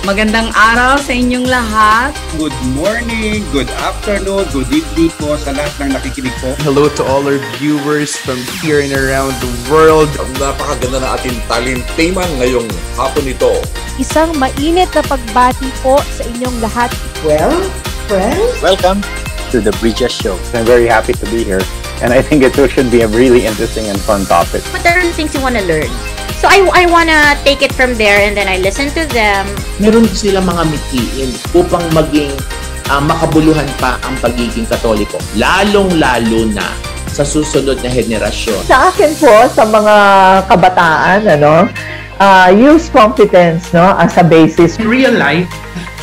Magandang araw sa inyong lahat. Good morning, good afternoon, good evening po sa lahat ng nakikinig po. Hello to all our viewers from here and around the world. Napakaganda na ating talentaman ngayong hapon ito. Isang mainit na pagbati po sa inyong lahat. Well, friends, welcome to the Bridges Show. I'm very happy to be here, and I think it should be a really interesting and fun topic. But there are things you want to learn. So I wanna take it from there and then I listen to them. Meron sila mga mitiin upang maging makabuluhan pa ang pagiging Katoliko. Lalong-lalo na sa susunod na henerasyon. Sa akin po, sa mga kabataan, use competence as a basis. In real life,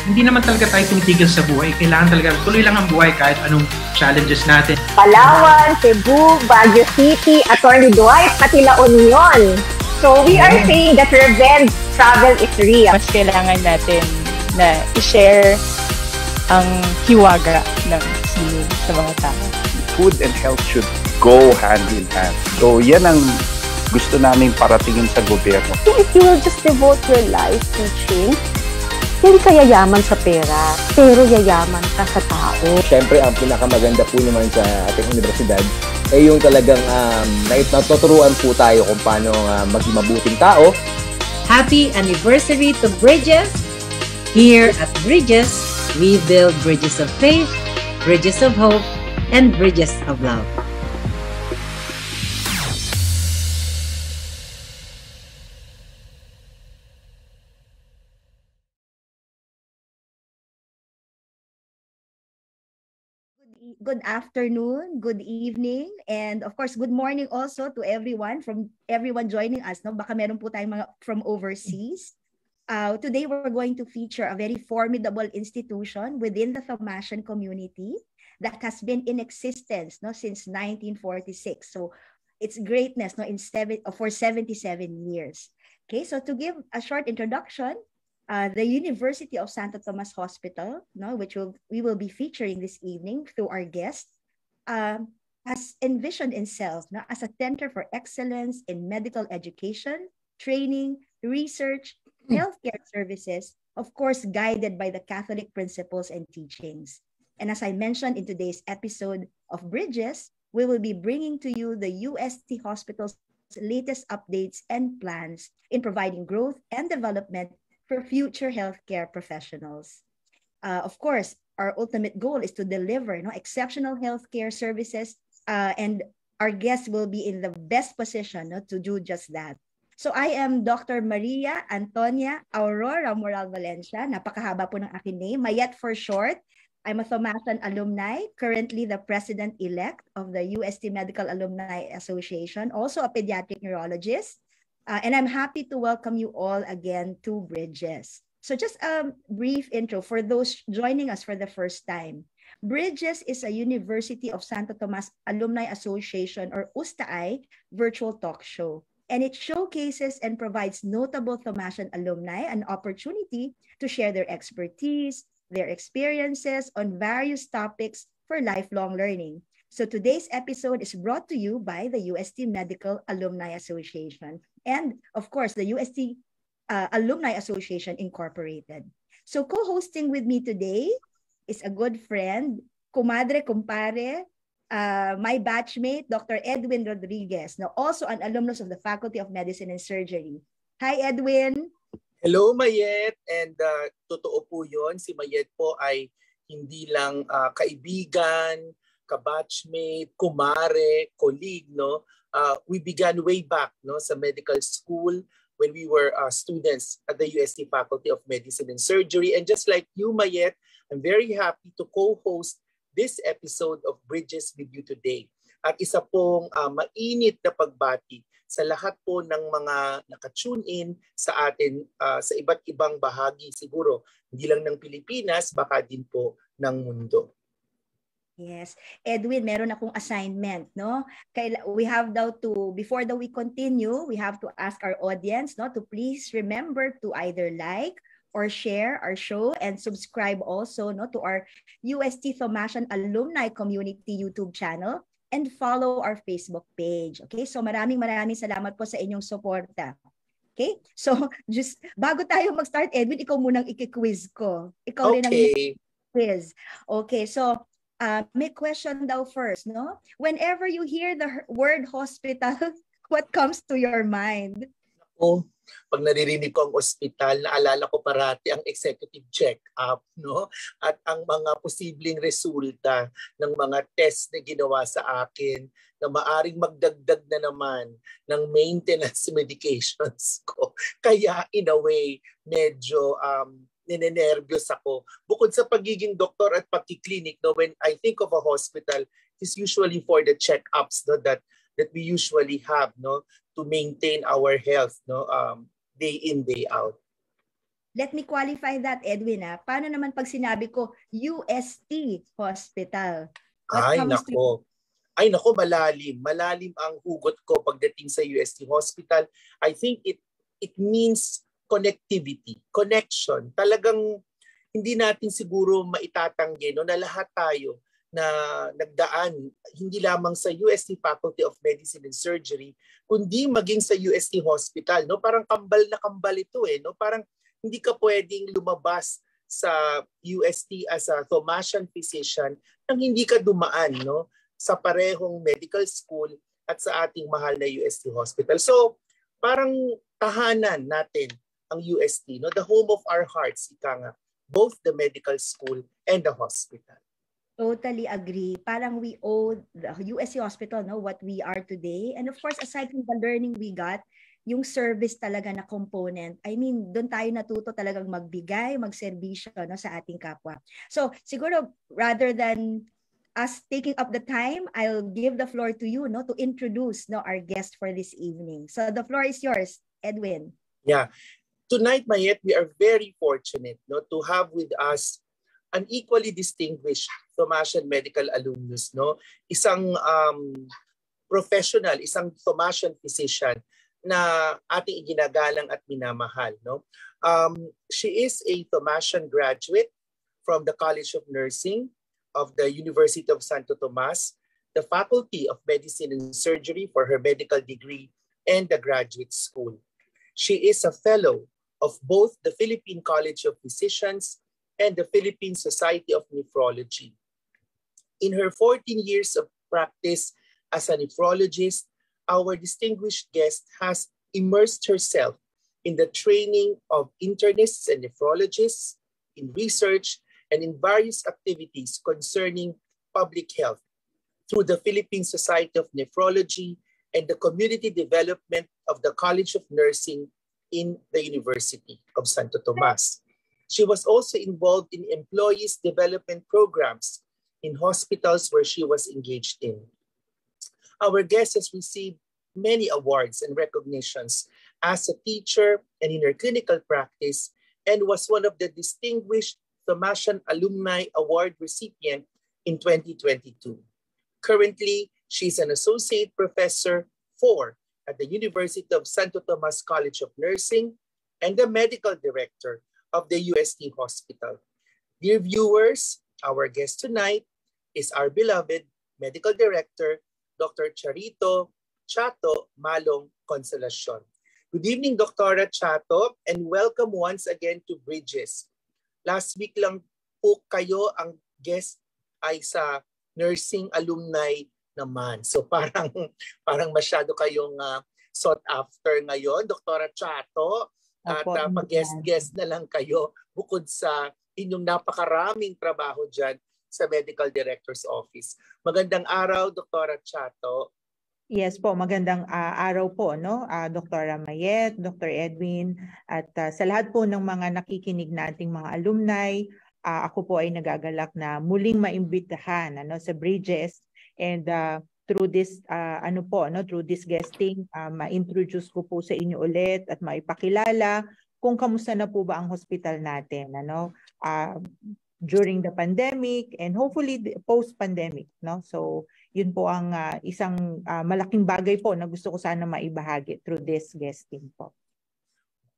hindi naman talaga tayo tumitigil sa buhay. Kailangan talaga tuloy lang ang buhay kahit anong challenges natin. Palawan, Cebu, Baguio City, Atty. Dwight, pati La Union. So we are saying that revenge travel is real. Mas kailangan natin na i-share ang hiwaga ng sino sa mga tao. Food and health should go hand in hand. So yan ang gusto namin paratingin sa gobyerno. If you will just devote your life teaching, hindi ka yayaman sa pera, pero yayaman ka sa tao. Siyempre, ang pinakamaganda po naman sa ating universidad ay yung talagang natuturuan po tayo kung paano maging mabuting tao. Happy anniversary to Bridges! Here at Bridges, we build bridges of faith, bridges of hope, and bridges of love. Good afternoon, good evening, and of course, good morning also to everyone joining us. No? Baka meron po tayong mga from overseas. Today, we're going to feature a very formidable institution within the Thomasian community that has been in existence since 1946. So, its greatness for 77 years. Okay, so to give a short introduction, the University of Santo Tomas Hospital, which we will be featuring this evening through our guest, has envisioned itself as a center for excellence in medical education, training, research, healthcare services, of course, guided by the Catholic principles and teachings. And as I mentioned in today's episode of Bridges, we will be bringing to you the UST Hospital's latest updates and plans in providing growth and development for future healthcare professionals. Of course, our ultimate goal is to deliver exceptional healthcare services, and our guests will be in the best position to do just that. So I am Dr. Maria Antonia Aurora Moral Valencia. Napakahaba po ng aking name, Mayet for short. I'm a Thomasian alumni, currently the president-elect of the UST Medical Alumni Association, also a pediatric neurologist. And I'm happy to welcome you all again to Bridges. So just a brief intro for those joining us for the first time. Bridges is a University of Santo Tomas Alumni Association, or USTAI, virtual talk show. And it showcases and provides notable Thomasian alumni an opportunity to share their expertise, their experiences on various topics for lifelong learning. So today's episode is brought to you by the UST Medical Alumni Association and, of course, the UST Alumni Association Incorporated. So co-hosting with me today is a good friend, kumadre, kumpare, my batchmate, Dr. Edwin Rodriguez, now also an alumnus of the Faculty of Medicine and Surgery. Hi, Edwin. Hello, Mayet. And totoo po yun, si Mayet po ay hindi lang kaibigan, kabatchmate, kumare, colleague, we began way back sa medical school when we were students at the UST Faculty of Medicine and Surgery. And just like you, Mayet, I'm very happy to co-host this episode of Bridges with you today. At isa pong mainit na pagbati sa lahat po ng mga naka-tune in sa atin sa iba't ibang bahagi siguro, hindi lang ng Pilipinas, baka din po ng mundo. Yes. Edwin, meron akong assignment, We have now to, before we continue, we have to ask our audience, to please remember to either like or share our show and subscribe also, to our UST Thomasian Alumni Community YouTube channel and follow our Facebook page. Okay? So maraming salamat po sa inyong suporta. Okay? So, just bago tayo mag-start, Edwin, ikaw munang iki-quiz ko. Ikaw rin ang quiz. Okay, so may question daw first, no? Whenever you hear the word hospital, what comes to your mind? Pag naririnig ko ang ospital, naalala ko parati ang executive check-up, no? At ang mga posibleng resulta ng mga test na ginawa sa akin na maaring magdagdag na naman ng maintenance medications ko. Kaya in a way, medyo ninenervyos ako. Bukod sa pagiging doktor at pagkiklinik, no, when I think of a hospital, it's usually for the check-ups, no, that we usually have, no, to maintain our health, no, day in, day out. Let me qualify that, Edwin. Paano naman pag sinabi ko UST Hospital? Ay nako, malalim. Malalim ang hugot ko pagdating sa UST Hospital. I think it means connectivity, connection. Talagang hindi natin siguro maitatanggi, no, na lahat tayo na nagdaan hindi lamang sa UST Faculty of Medicine and Surgery, kundi maging sa UST Hospital, no? Parang kambal na kambal ito, no? Parang hindi ka pwedeng lumabas sa UST as a Thomasian physician nang hindi ka dumaan, no, sa parehong medical school at sa ating mahal na UST Hospital. So, parang tahanan natin ang UST, no? The home of our hearts, ika nga, both the medical school and the hospital. Totally agree. Parang we owe the UST Hospital, no, what we are today. And of course, aside from the learning we got, yung service talaga na component. I mean, doon tayo natuto talagang magbigay, magserbisyo, no, sa ating kapwa. So, siguro, rather than us taking up the time, I'll give the floor to you, no, to introduce, no, our guest for this evening. So, the floor is yours, Edwin. Yeah. Tonight, Mayet, we are very fortunate, no, to have with us an equally distinguished Thomasian medical alumnus, no? Isang professional, isang Thomasian physician na ating iginagalang at minamahal, no? She is a Thomasian graduate from the College of Nursing of the University of Santo Tomas, the Faculty of Medicine and Surgery for her medical degree, and the graduate school. She is a fellow of both the Philippine College of Physicians and the Philippine Society of Nephrology. In her 14 years of practice as a nephrologist, our distinguished guest has immersed herself in the training of internists and nephrologists, in research, and in various activities concerning public health through the Philippine Society of Nephrology and the community development of the College of Nursing in the University of Santo Tomas. She was also involved in employees' development programs in hospitals where she was engaged in. Our guest has received many awards and recognitions as a teacher and in her clinical practice, and was one of the distinguished Thomasian Alumni Award recipient in 2022. Currently, she is an associate professor 4 at the University of Santo Tomas College of Nursing and the medical director of the UST Hospital. Dear viewers, our guest tonight is our beloved Medical Director, Dr. Charito Chato Malong Consolacion. Good evening, Dr. Chato, and welcome once again to Bridges. Last week lang po kayo ang guest ay sa nursing alumni naman. So parang masyado kayong sought after ngayon, Dr. Chato. At mag-guest na lang kayo bukod sa inyong napakaraming trabaho dyan sa Medical Director's Office. Magandang araw, Dr. Chato. Yes po, magandang araw po, no? Dr. Mayet, Dr. Edwin, at sa lahat po ng mga nakikinig nating mga alumni, ako po ay nagagalak na muling maimbitahan, ano, sa Bridges, and through this through this guesting, ma-introduce ko po sa inyo ulit at maipakilala kung kamusta na po ba ang hospital natin, ano, during the pandemic and hopefully post-pandemic, no? So yun po ang isang malaking bagay po na gusto ko sana maibahagi through this guesting po.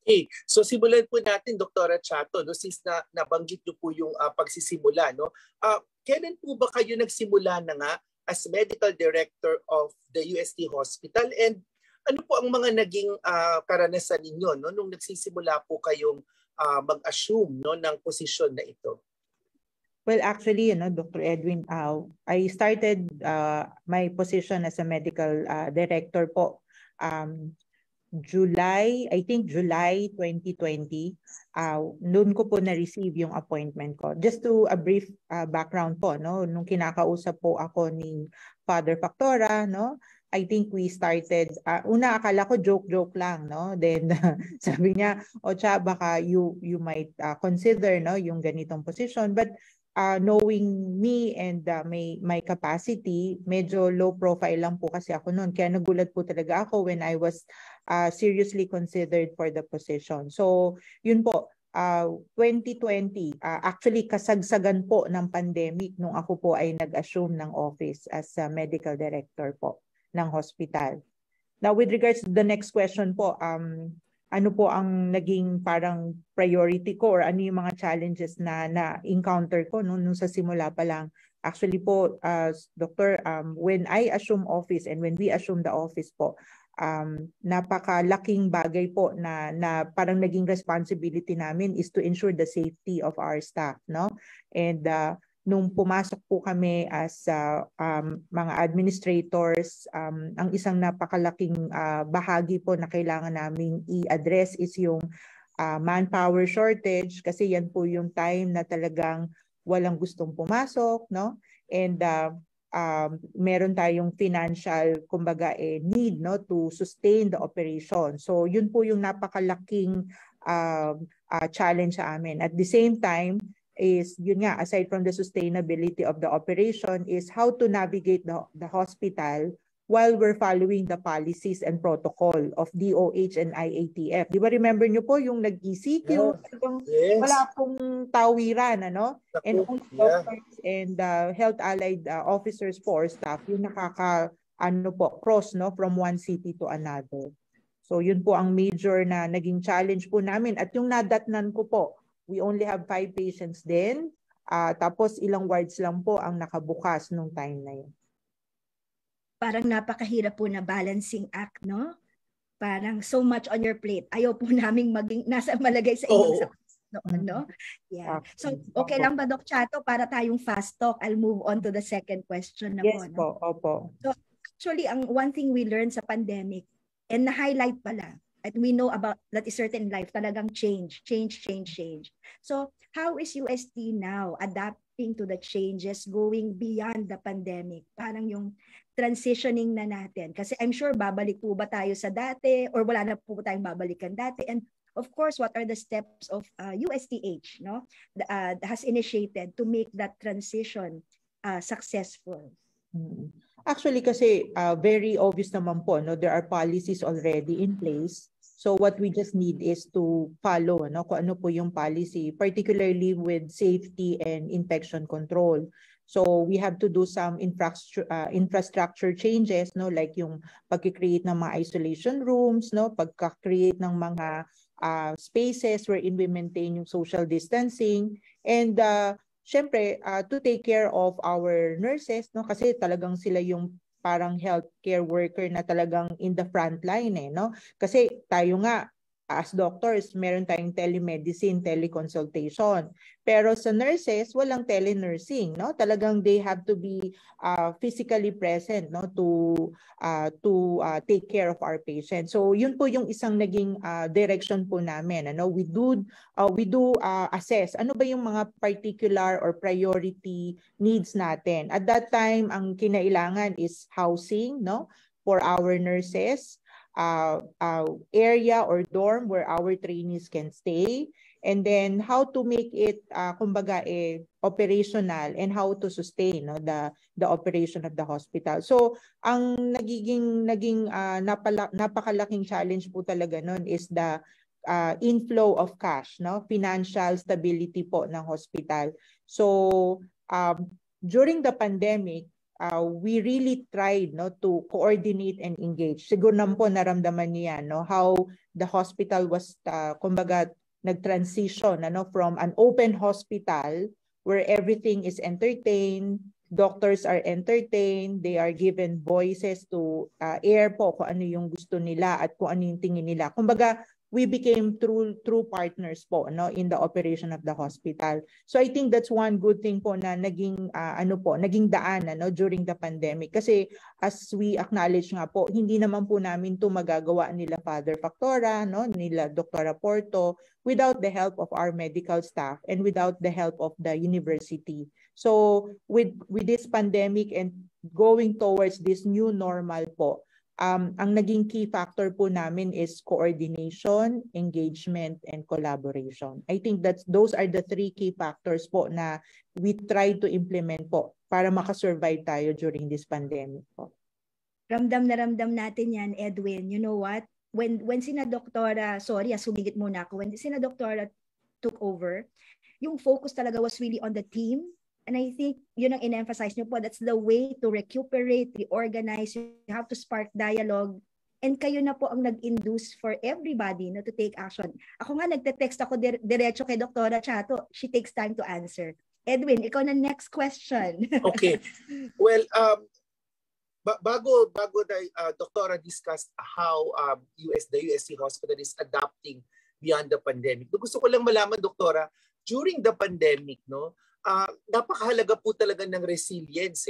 Okay, so simulan po natin, Dr. Chato, no, since nabanggit niyo po yung pagsisimula, no? Kailan po ba kayo nagsimula na nga as Medical Director of the UST Hospital, and Ano po ang mga naging karanasan ninyo no nung nagsisimula po kayong mag-assume no ng posisyon na ito? Well, actually, Dr. Edwin, I started my position as a medical director po July 2020. Noon ko po na-receive yung appointment ko. Just to a brief background po, no, nung kinakausap po ako ni Father Factora, no, I think we started, una akala ko joke lang, no? Then sabi niya, Cha, baka you might consider no yung ganitong position. But knowing me and my capacity, medyo low profile lang po kasi ako noon. Kaya nagulat po talaga ako when I was seriously considered for the position. So yun po, 2020, actually kasagsagan po ng pandemic nung ako po ay nag-assume ng office as a medical director po ng hospital. Now with regards to the next question po, ano po ang naging parang priority ko or ano yung mga challenges na encounter ko nung sa simula pa lang. Actually po, Doctor, when I assume office and when we assume the office po, napakalaking bagay po na parang naging responsibility namin is to ensure the safety of our staff, no? And nung pumasok po kami as mga administrators, ang isang napakalaking bahagi po na kailangan naming i-address is yung manpower shortage, kasi yan po yung time na talagang walang gustong pumasok, no? And meron tayong financial kumbaga need, no, to sustain the operation. So yun po yung napakalaking challenge sa amin. At the same time is yun nga, aside from the sustainability of the operation, is how to navigate the hospital while we're following the policies and protocol of DOH and IATF. Di ba remember nyo po yung nag-ECQ? Yes. Wala pong tawiran, ano? And only doctors and health allied officers po or staff yung cross, no, from one city to another. So yun po ang major na naging challenge po namin. At yung nadatnan ko po, we only have 5 patients din. Tapos ilang wards lang po ang nakabukas nung time na yun. Parang napakahirap po na balancing act, no? Parang so much on your plate. Ayaw po naming maging malagay sa inyong noon, no? Yeah. So, okay lang ba, Doc Chato, para tayong fast talk? I'll move on to the second question na yes, po. No? Opo. So, actually, ang one thing we learned sa pandemic, and na-highlight pala, at we know about that is certain life, talagang change. So, how is UST now adapting to the changes going beyond the pandemic? Parang yung transitioning na natin. Kasi I'm sure babalik po ba tayo sa dati or wala na po tayong babalikan dati? And of course, what are the steps of USTH, no, has initiated to make that transition successful? Actually, kasi very obvious naman po, no, there are policies already in place. So what we just need is to follow, no, kung ano po yung policy, particularly with safety and infection control. So we have to do some infrastructure changes, no, like yung pag-create ng mga isolation rooms, no, pagka-create ng mga spaces wherein we maintain yung social distancing, and syempre to take care of our nurses, no, kasi talagang sila yung parang healthcare worker na talagang in the front line, no? Kasi tayo nga as doctors, meron tayong telemedicine, teleconsultation. Pero sa nurses, walang telenursing, no? Talagang they have to be physically present, no, to take care of our patients. So yun po yung isang naging direction po namin, ano? We do assess ano ba yung mga particular or priority needs natin. At that time, ang kinailangan is housing, no, for our nurses, area or dorm where our trainees can stay, and then how to make it kumbaga operational and how to sustain, no, the operation of the hospital. So ang naging napakalaking challenge po talaga nun is the inflow of cash, no, financial stability po ng hospital. So during the pandemic, we really tried, no, to coordinate and engage. Siguro naman po naramdaman niya, no, how the hospital was kumbaga nag-transition, ano, from an open hospital where everything is entertained, doctors are entertained, they are given voices to air po kung ano yung gusto nila at kung ano yung tingin nila. Kumbaga, we became true partners po, no, in the operation of the hospital. So I think that's one good thing po na naging naging daan during the pandemic, kasi as we acknowledge nga po, hindi naman po namin to magagawa nila Father Factora, no, nila Dr. Porto without the help of our medical staff and without the help of the university. So with this pandemic and going towards this new normal po, ang naging key factor po namin is coordination, engagement, and collaboration. I think those are the 3 key factors po na we try to implement po para makasurvive tayo during this pandemic po. Ramdam na ramdam natin yan, Edwin. You know what? When sina Doktora, sumigit muna ako. When sina Doktora took over, yung focus talaga was really on the team. And I think yun ang in-emphasize nyo po, that's the way to recuperate, reorganize. You have to spark dialogue. And kayo na po ang nag-induce for everybody to take action. Ako nga, nagte-text ako diretso kay Doktora Chato. She takes time to answer. Edwin, ikaw na next question. Okay. Well, bago Doktora discussed how the UST Hospital is adapting beyond the pandemic. Gusto ko lang malaman, Doktora, during the pandemic, no, napakahalaga po talaga ng resilience,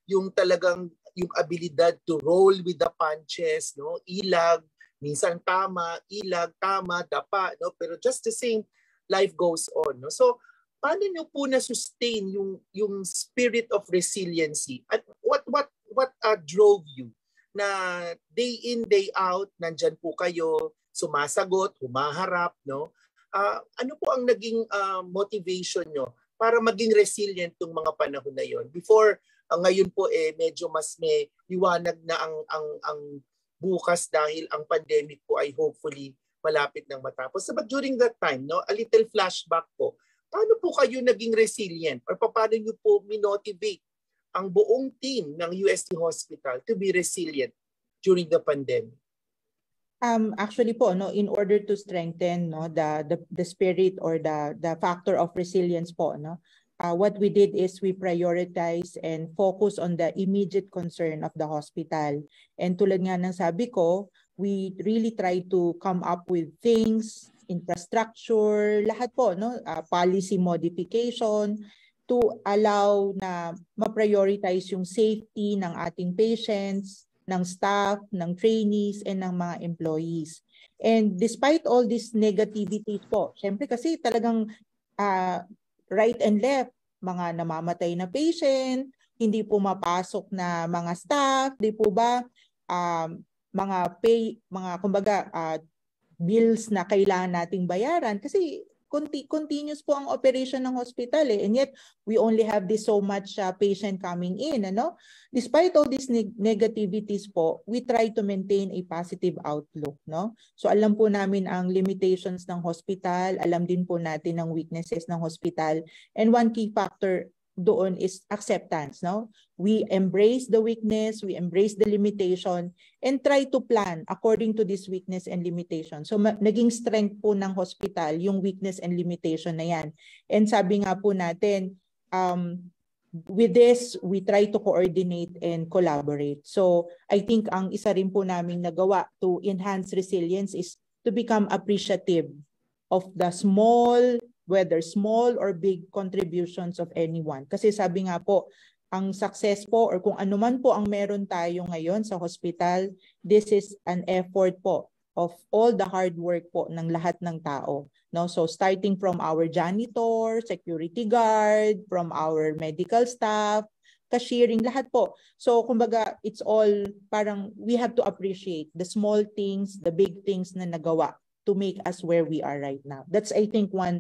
yung talagang yung abilidad to roll with the punches, no, ilag, minsan tama, ilag, tama, dapa, no, pero just the same, life goes on, no. So paano niyo po na sustain yung spirit of resiliency, at what drove you na day in day out nandyan po kayo, sumasagot, humaharap, no? Ano po ang naging motivation nyo para maging resilient tong mga panahon na yon? Before, ngayon po medyo mas may liwanag na ang bukas dahil ang pandemic po ay hopefully malapit nang matapos. But during that time, no, a little flashback po, paano po kayo naging resilient or paano nyo po minotivate ang buong team ng UST Hospital to be resilient during the pandemic? Actually po, no, in order to strengthen, no, the spirit or the factor of resilience po, no, what we did is we prioritize and focus on the immediate concern of the hospital. And tulad nga ng sabi ko, we really try to come up with things, infrastructure, lahat po, no, policy modification to allow na ma-prioritize yung safety ng ating patients, ng staff, ng trainees, and ng mga employees. And despite all these negativities po, syempre kasi talagang right and left, mga namamatay na patient, hindi po mapasok na mga staff, di po ba, mga bills na kailangan nating bayaran kasi continuous po ang operation ng hospital and yet we only have this so much patient coming in, ano? Despite all these negativities po, we try to maintain a positive outlook, no? So alam po namin ang limitations ng hospital, alam din po natin ang weaknesses ng hospital, and one key factor doon is acceptance, no? We embrace the weakness, we embrace the limitation, and try to plan according to this weakness and limitation. So naging strength po ng hospital yung weakness and limitation na yan. And sabi nga po natin, with this, we try to coordinate and collaborate. So I think ang isa rin po naming nagawa to enhance resilience is to become appreciative of the whether small or big contributions of anyone. Kasi sabi nga po, ang success po or kung ano man po ang meron tayo ngayon sa hospital, this is an effort po of all the hard work po ng lahat ng tao. No? So starting from our janitor, security guard, from our medical staff, cashiering, lahat po. So kumbaga, it's all parang we have to appreciate the small things, the big things na nagawa to make us where we are right now. That's, I think, one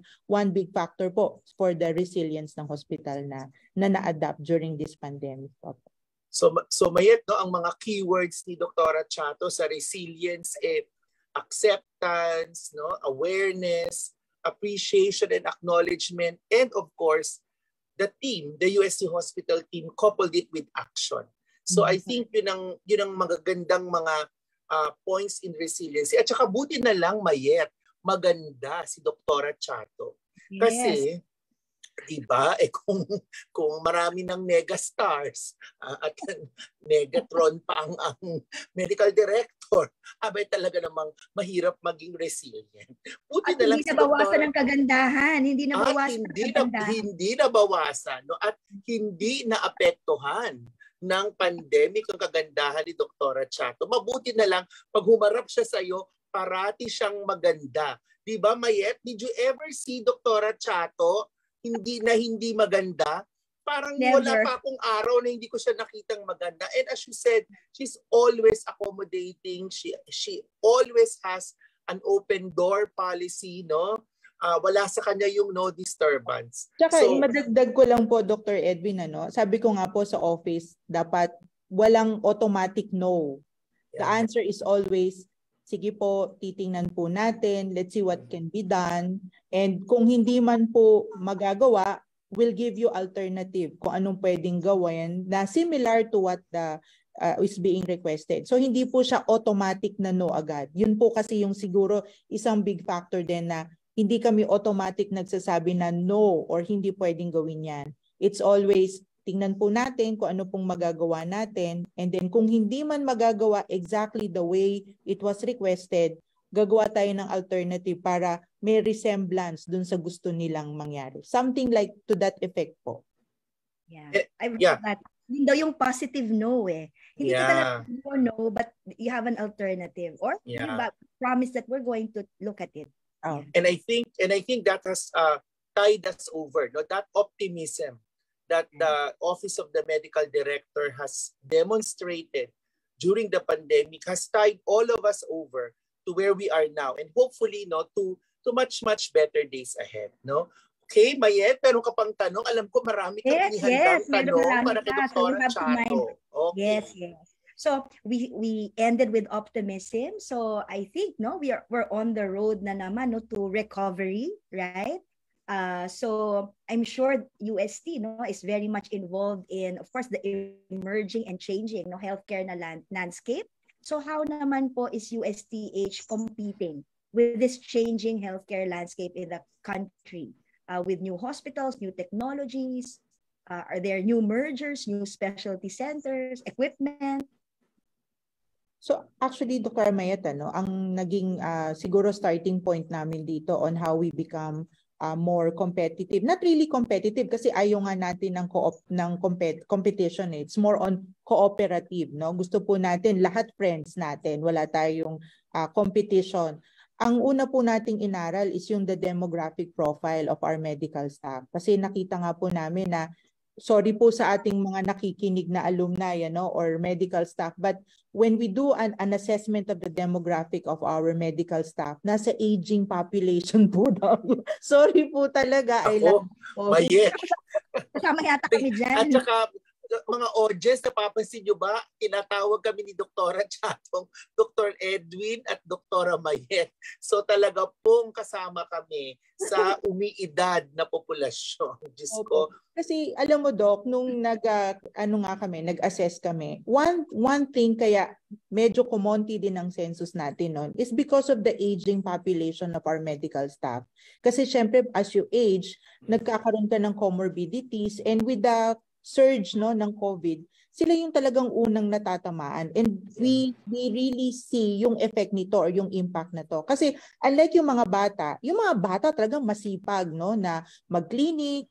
big factor po for the resilience ng hospital na na-adapt during this pandemic po. So Mayet, no, ang mga keywords ni Dr. Chato sa resilience acceptance, no, awareness, appreciation and acknowledgement, and of course, the team, the UST Hospital team, coupled it with action. So I think yun ang magagandang mga points in resiliency. At saka buti na lang, Mayet, maganda si Dr. Chato. Kasi Diba? Kung marami ng megastars at Megatron pa ang medical director, abay talaga namang mahirap maging resilient. Buti at na lang hindi nabawasan ng kagandahan. Hindi nabawasan ng kagandahan. Hindi nabawasan, no? At hindi naapektuhan ng pandemic ang kagandahan ni Dr. Chato. Mabuti na lang pag humarap siya sa iyo, parati siyang maganda. Di ba, Mayet? Did you ever see Dr. Chato hindi maganda? Parang Never. wala pa akong araw na hindi ko siya nakitang maganda. And as you said, she's always accommodating. She always has an open door policy, no? Wala sa kanya yung no disturbance. Tsaka madagdag ko lang po, Dr. Edwin, sabi ko nga po sa office, dapat walang automatic no. The answer is always, sige po, titingnan po natin, let's see what can be done. And kung hindi man po magagawa, we'll give you alternative kung anong pwedeng gawin na similar to what is being requested. So hindi po siya automatic na no agad. Yun po kasi yung siguro isang big factor din na hindi kami automatic nagsasabi na no or hindi pwedeng gawin yan. It's always, tingnan po natin kung ano pong magagawa natin. And then kung hindi man magagawa exactly the way it was requested, gagawa tayo ng alternative para may resemblance dun sa gusto nilang mangyari. Something like to that effect po. Yeah. I've heard that. Hindi daw yung positive no eh. Hindi ka talaga no, but you have an alternative. Or promise that we're going to look at it. And I think that has tied us over, no? That optimism that the Office of the Medical Director has demonstrated during the pandemic has tied all of us over to where we are now, and hopefully no to much better days ahead, no? Okay, Mayet, meron ka pang tanong? Alam ko marami kang ihandang tanong para kay Dr. Chato. Okay. Yes. So we ended with optimism. So I think we're on the road na naman to recovery, right? So I'm sure UST is very much involved in, of course, the emerging and changing healthcare na landscape. So how naman po is USTH competing with this changing healthcare landscape in the country? With new hospitals, new technologies, are there new mergers, new specialty centers, equipment? So actually, Dr. Mayet, ang naging siguro starting point namin dito on how we become more competitive. Not really competitive kasi ayaw nga natin ng competition. It's more on cooperative. No? Gusto po natin lahat friends natin. Wala tayong competition. Ang una po nating inaral is yung the demographic profile of our medical staff. Kasi nakita nga po namin na, sorry po sa ating mga nakikinig na alumni or medical staff, but when we do an assessment of the demographic of our medical staff, nasa aging population po daw. Sorry po talaga. Mayet. Kasama yata kami dyan. At saka, mga audience, napapansin nyo ba, tinatawag kami ni Dr. Chatong, Dr. Edwin at Dr. Mayet. So talaga pong kasama kami sa umiidad na populasyon. Diyos ko. Kasi alam mo, Doc, nung nag-assess kami, one thing kaya medyo kumonti din ang census natin noon is because of the aging population of our medical staff. Kasi syempre, as you age, nagkakaroon ka ng comorbidities, and with the surge ng COVID, sila yung talagang unang natatamaan, and we really see yung effect nito or yung impact na to. Kasi unlike yung mga bata talagang masipag na mag-clinic,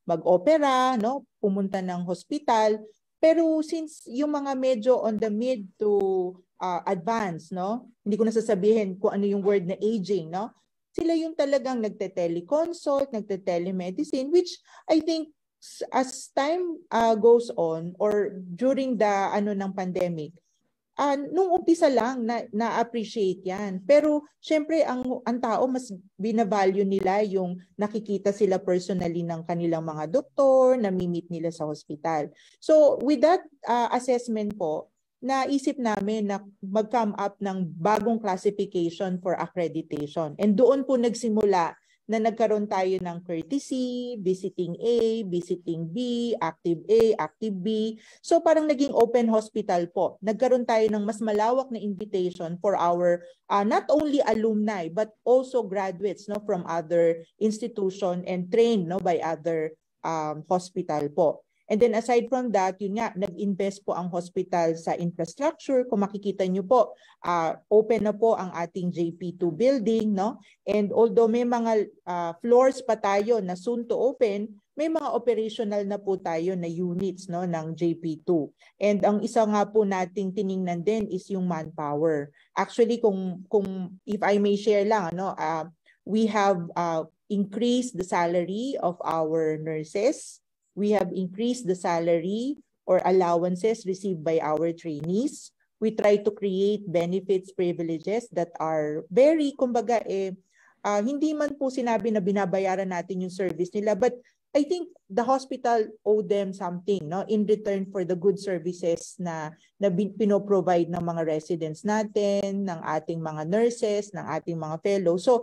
mag-opera, pumunta ng hospital. Pero since yung mga medyo on the mid to advanced, hindi ko na sasabihin kung ano yung word na aging, sila yung talagang nagte-teleconsult, nagte-telemedicine, which I think as time goes on or during the ng pandemic, nung umpisa lang na-appreciate yan. Pero syempre ang tao mas binavalue nila yung nakikita sila personally ng kanilang mga doktor, na-meet nila sa hospital. So with that assessment po, naisip namin na mag-come up ng bagong classification for accreditation. And doon po nagsimula na nagkaroon tayo ng courtesy, visiting A, visiting B, active A, active B. So parang naging open hospital po. Nagkaroon tayo ng mas malawak na invitation for our not only alumni but also graduates no from other institution and trained no by other hospital po. And then aside from that, yun nga, nag-invest po ang hospital sa infrastructure. Kung makikita nyo po, open na po ang ating JP2 building, no? And although may mga floors pa tayo na soon to open, may mga operational na po tayo na units no ng JP2. And ang isa nga po nating tiningnan din is yung manpower. Actually, kung if I may share lang, ano, we have increased the salary of our nurses. We have increased the salary or allowances received by our trainees. We try to create benefits, privileges that are very, kumbaga, hindi man po sinabi na binabayaran natin yung service nila, but I think the hospital owe them something no, in return for the good services na pinoprovide ng mga residents natin, ng ating mga nurses, ng ating mga fellows. So,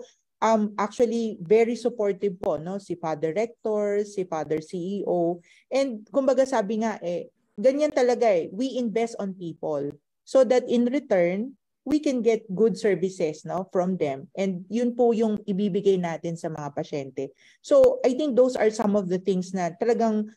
actually very supportive po no si Father Rector, si Father CEO, and kumbaga sabi nga ganyan talaga we invest on people so that in return we can get good services no from them, and yun po yung ibibigay natin sa mga pasyente. So I think those are some of the things na talagang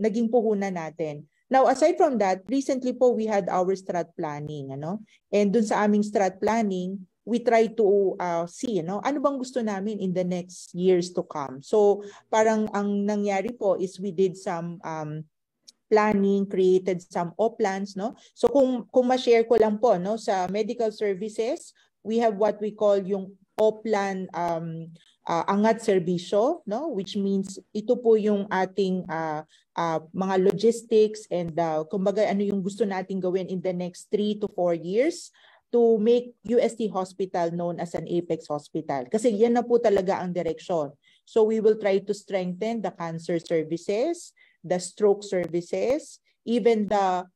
naging puhunan natin. Now, aside from that, recently po we had our strat planning, ano? And dun sa aming strat planning, we try to see, no, ano bang gusto namin in the next years to come. So, parang ang nangyari po is we did some planning, created some plans, no. So, kung ma-share ko lang po, no, sa medical services, we have what we call yung O-plan angat serbisyo, no, which means ito po yung ating mga logistics and kumbaga ano yung gusto nating gawin in the next 3 to 4 years to make UST Hospital known as an Apex Hospital. Kasi yan na po talaga ang direksyon. So we will try to strengthen the cancer services, the stroke services, even the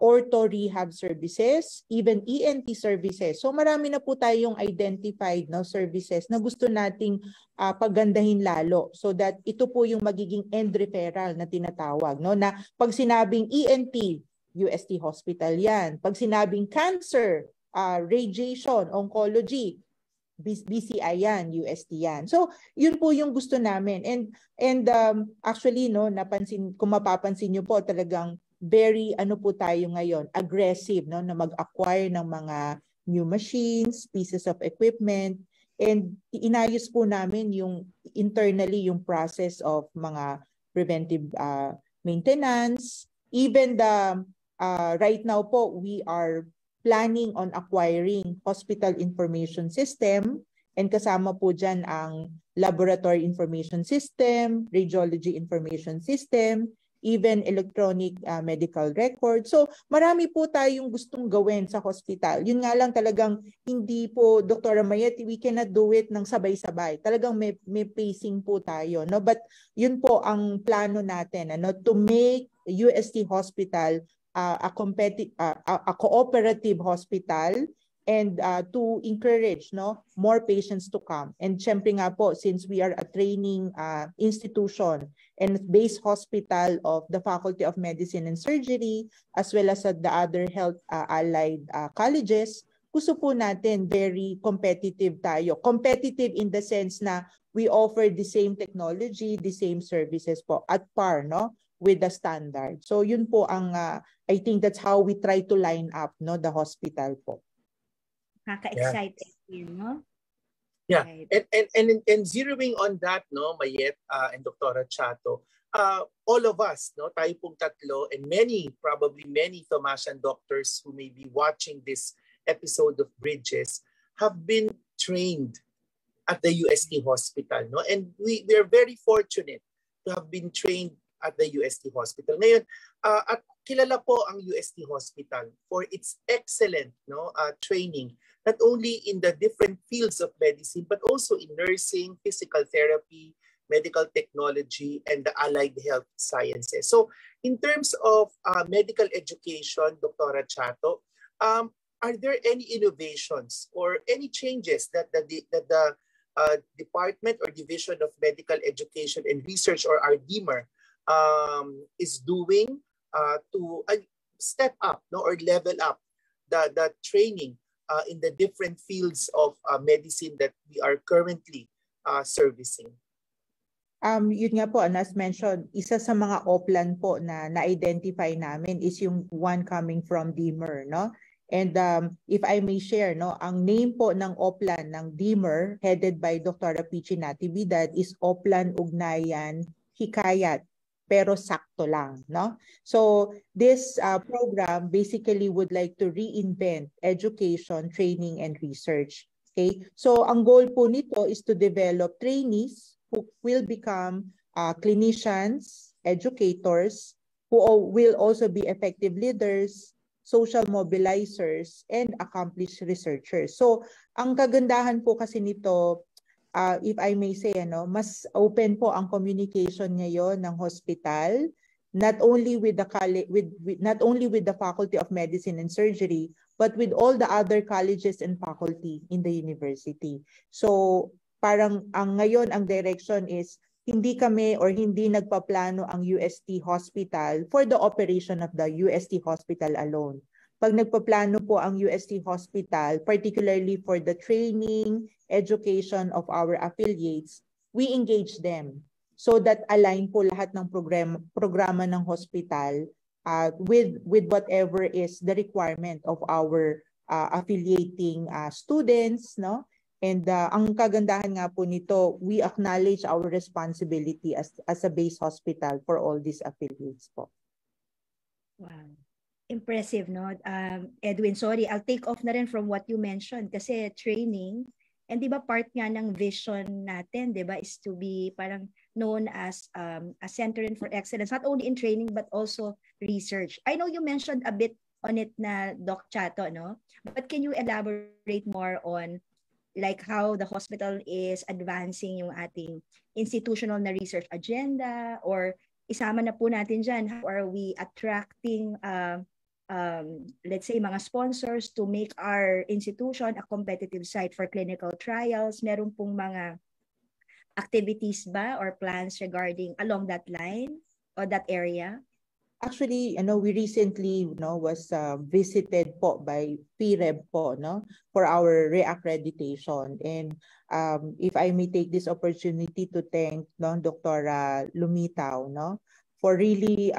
ortho rehab services, even ENT services. So marami na po tayong identified no, services na gusto nating pagandahin lalo so that ito po yung magiging end referral na tinatawag. No? Na pag sinabing ENT, UST Hospital yan. Pag sinabing cancer, radiation, oncology, BCI yan, UST yan. So, yun po yung gusto namin. And actually, no, napansin, kung mapapansin nyo po, talagang very, ano po tayo ngayon, aggressive, no, na mag-acquire ng mga new machines, pieces of equipment, and inayos po namin yung internally yung process of mga preventive maintenance. Even the, right now po, we are planning on acquiring hospital information system, and kasama po dyan ang laboratory information system, radiology information system, even electronic medical record. So marami po tayong gustong gawin sa hospital. Yun nga lang talagang hindi po, Dr. Mayet, we cannot do it ng sabay-sabay. Talagang may pacing po tayo. No? But yun po ang plano natin, ano, to make UST Hospital a cooperative hospital, and to encourage no more patients to come. And syempre nga po, since we are a training institution and base hospital of the Faculty of Medicine and Surgery as well as at the other health allied colleges, gusto po natin very competitive tayo. Competitive in the sense na we offer the same technology, the same services po at par no with the standard. So yun po ang I think that's how we try to line up no the hospital po. Kaka-excited yun, no? Yeah. Right. And zeroing on that, no, Mayet and Dr. Chato, all of us, no, tayo pong tatlo, and probably many Thomasian doctors who may be watching this episode of Bridges have been trained at the UST Hospital, no? And we are very fortunate to have been trained at the UST Hospital. Ngayon, at kilala po ang UST Hospital for its excellent training, not only in the different fields of medicine, but also in nursing, physical therapy, medical technology, and the allied health sciences. So in terms of medical education, Dr. Chato, are there any innovations or any changes that the Department or Division of Medical Education and Research, or our DMER, is doing to step up, no, or level up the training in the different fields of medicine that we are currently servicing. Yun nga po, as mentioned, isa sa mga oplan po na na-identify namin is yung one coming from DMER, no? And if I may share, no, ang name po ng oplan ng DMER headed by Dr. Pichi Natividad is Oplan Ugnayan Hikayat, pero sakto lang, no? So this program basically would like to reinvent education, training, and research. Okay? So ang goal po nito is to develop trainees who will become clinicians, educators, who will also be effective leaders, social mobilizers, and accomplished researchers. So ang kagandahan po kasi nito, if I may say, mas open po ang communication ngayon ng hospital, not only with the not only with the Faculty of Medicine and Surgery, but with all the other colleges and faculty in the university. So parang ngayon ang direction is hindi kami or hindi nagpaplano ang UST Hospital for the operation of the UST Hospital alone. Pag nagpaplano po ang UST Hospital, particularly for the training, education of our affiliates, we engage them so that align po lahat ng programa ng hospital with whatever is the requirement of our affiliating students, no? And ang kagandahan nga po nito, we acknowledge our responsibility as a base hospital for all these affiliates po. Wow. Impressive, no? Edwin, sorry, I'll take off na rin from what you mentioned kasi training, and di ba part nga ng vision natin, di ba, is to be parang known as a center for excellence, not only in training but also research. I know you mentioned a bit on it na Doc Chato, no? But can you elaborate more on like how the hospital is advancing yung ating institutional na research agenda, or isama na po natin dyan, how are we attracting let's say mga sponsors to make our institution a competitive site for clinical trials? Meron pong mga activities ba or plans regarding along that line or that area? Actually, we recently was visited po by PREB po, no, for our reaccreditation. And if I may take this opportunity to thank Dr. Lumitaw, no, for really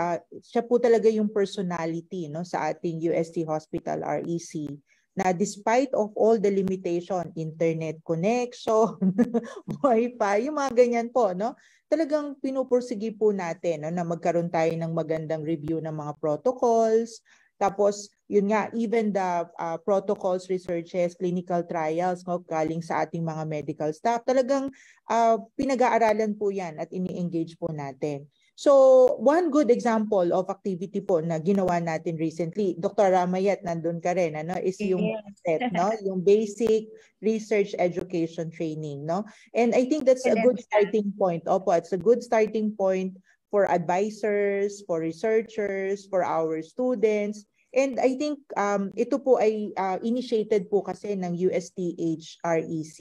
siya po talaga yung personality, no, sa ating UST Hospital REC, na despite of all the limitation, internet connection, wifi, yung mga ganyan po, no, talagang pinupursige po natin, no, na magkaroon tayo ng magandang review ng mga protocols. Tapos, yun nga, even the protocols, researches, clinical trials, no, galing sa ating mga medical staff, talagang pinag-aaralan po yan at ini-engage po natin. So, one good example of activity po na ginawa natin recently, Dr. Ramayet, nandun ka rin, is yung set, no? Yung basic research education training, no? And I think that's a good starting point. Opo, it's a good starting point for advisors, for researchers, for our students. And I think ito po ay initiated po kasi ng USTH REC.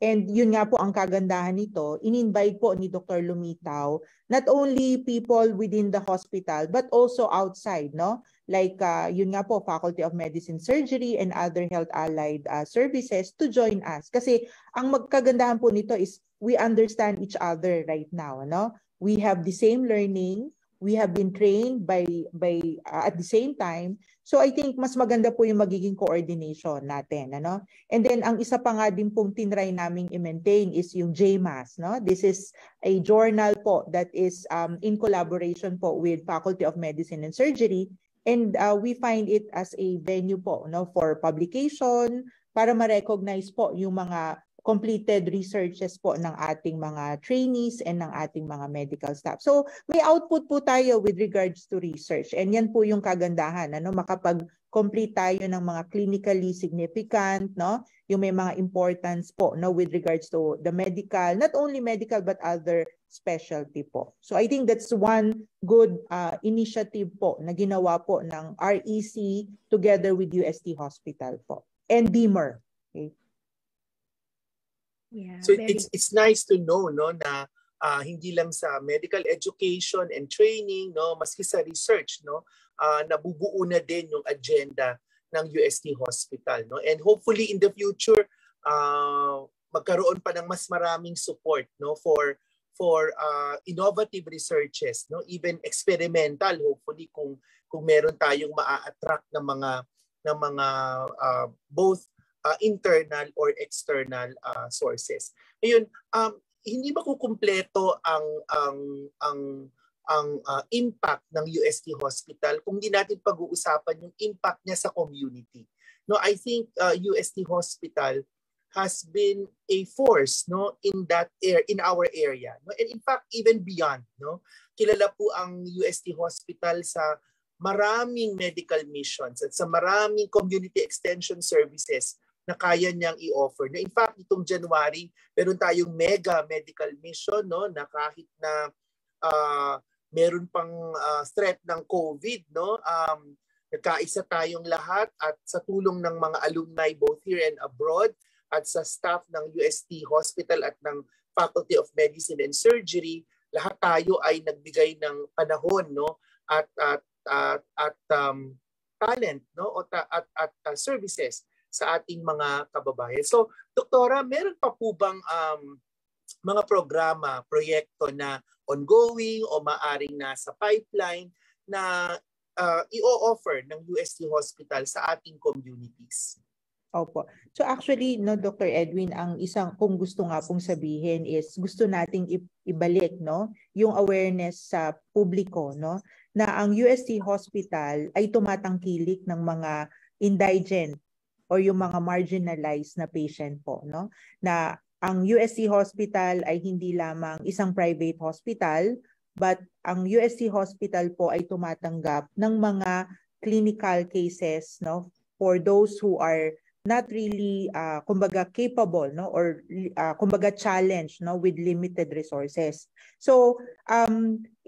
And yun nga po ang kagandahan nito, in-invite po ni Dr. Lumitaw not only people within the hospital but also outside, no? Like yun nga po, Faculty of Medicine Surgery and other health allied services to join us. Kasi ang magkagandahan po nito is we understand each other right now, no? We have the same learning, we have been trained by at the same time. So I think mas maganda po yung magiging coordination natin, ano? And then ang isa pa nga din pong tinry naming i-maintain is yung JMAS, no? This is a journal po that is in collaboration po with Faculty of Medicine and Surgery, and we find it as a venue po, no, for publication para ma-recognize po yung mga completed researches po ng ating mga trainees and ng ating mga medical staff. So may output po tayo with regards to research, and yan po yung kagandahan, ano, makapag-complete tayo ng mga clinically significant, no, yung may mga importance po, no, with regards to the medical, not only medical but other specialty po. So I think that's one good initiative po na ginawa po ng REC together with UST Hospital po and DMER. Okay. Yeah, So very it's nice to know no na hindi lang sa medical education and training no maski sa research no nabubuo na din yung agenda ng UST Hospital no, and hopefully in the future magkaroon pa ng mas maraming support no for innovative researches no, even experimental, hopefully kung meron tayong maa-attract ng mga both internal or external sources. Ngayon, hindi makukumpleto ang impact ng UST Hospital kung hindi natin pag-uusapan yung impact niya sa community. No, I think UST Hospital has been a force no in our area no, and in fact even beyond no. Kilala po ang UST Hospital sa maraming medical missions at sa maraming community extension services na kaya niyang i-offer. In fact, itong January, meron tayong mega medical mission no, na kahit na meron pang threat ng COVID, no, nagkaisa tayong lahat at sa tulong ng mga alumni both here and abroad at sa staff ng UST Hospital at ng Faculty of Medicine and Surgery, lahat tayo ay nagbigay ng panahon no, at talent no, at services sa ating mga kababayan. So, Doktora, meron pa po bang mga programa, proyekto na ongoing o maaring nasa pipeline na i-offer ng UST Hospital sa ating communities? Opo. So actually, no, Dr. Edwin, ang isang kung gusto nga pong sabihin is gusto nating ibalik no, yung awareness sa publiko no, na ang UST Hospital ay tumatangkilik ng mga indigent o yung mga marginalized na patient po no, na ang UST Hospital ay hindi lamang isang private hospital, but ang UST Hospital po ay tumatanggap ng mga clinical cases no, for those who are not really kumbaga capable no, or kumbaga challenged no, with limited resources. So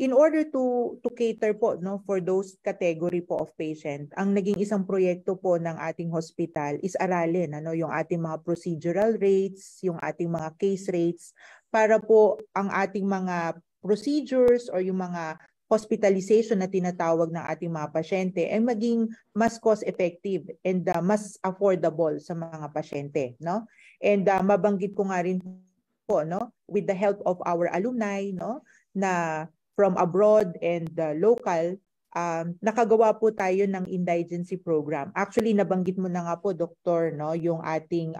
in order to cater po no, for those category po of patient, ang naging isang proyekto po ng ating hospital is aralin ano, yung ating mga procedural rates, yung ating mga case rates, para po ang ating mga procedures or yung mga hospitalization na tinatawag ng ating mga pasyente ay maging mas cost-effective and mas affordable sa mga pasyente, no? And mabanggit ko nga rin po, no, with the help of our alumni, no, na from abroad and local, nakagawa po tayo ng indigency program. Actually, nabanggit mo na nga po, Doktor, no, yung ating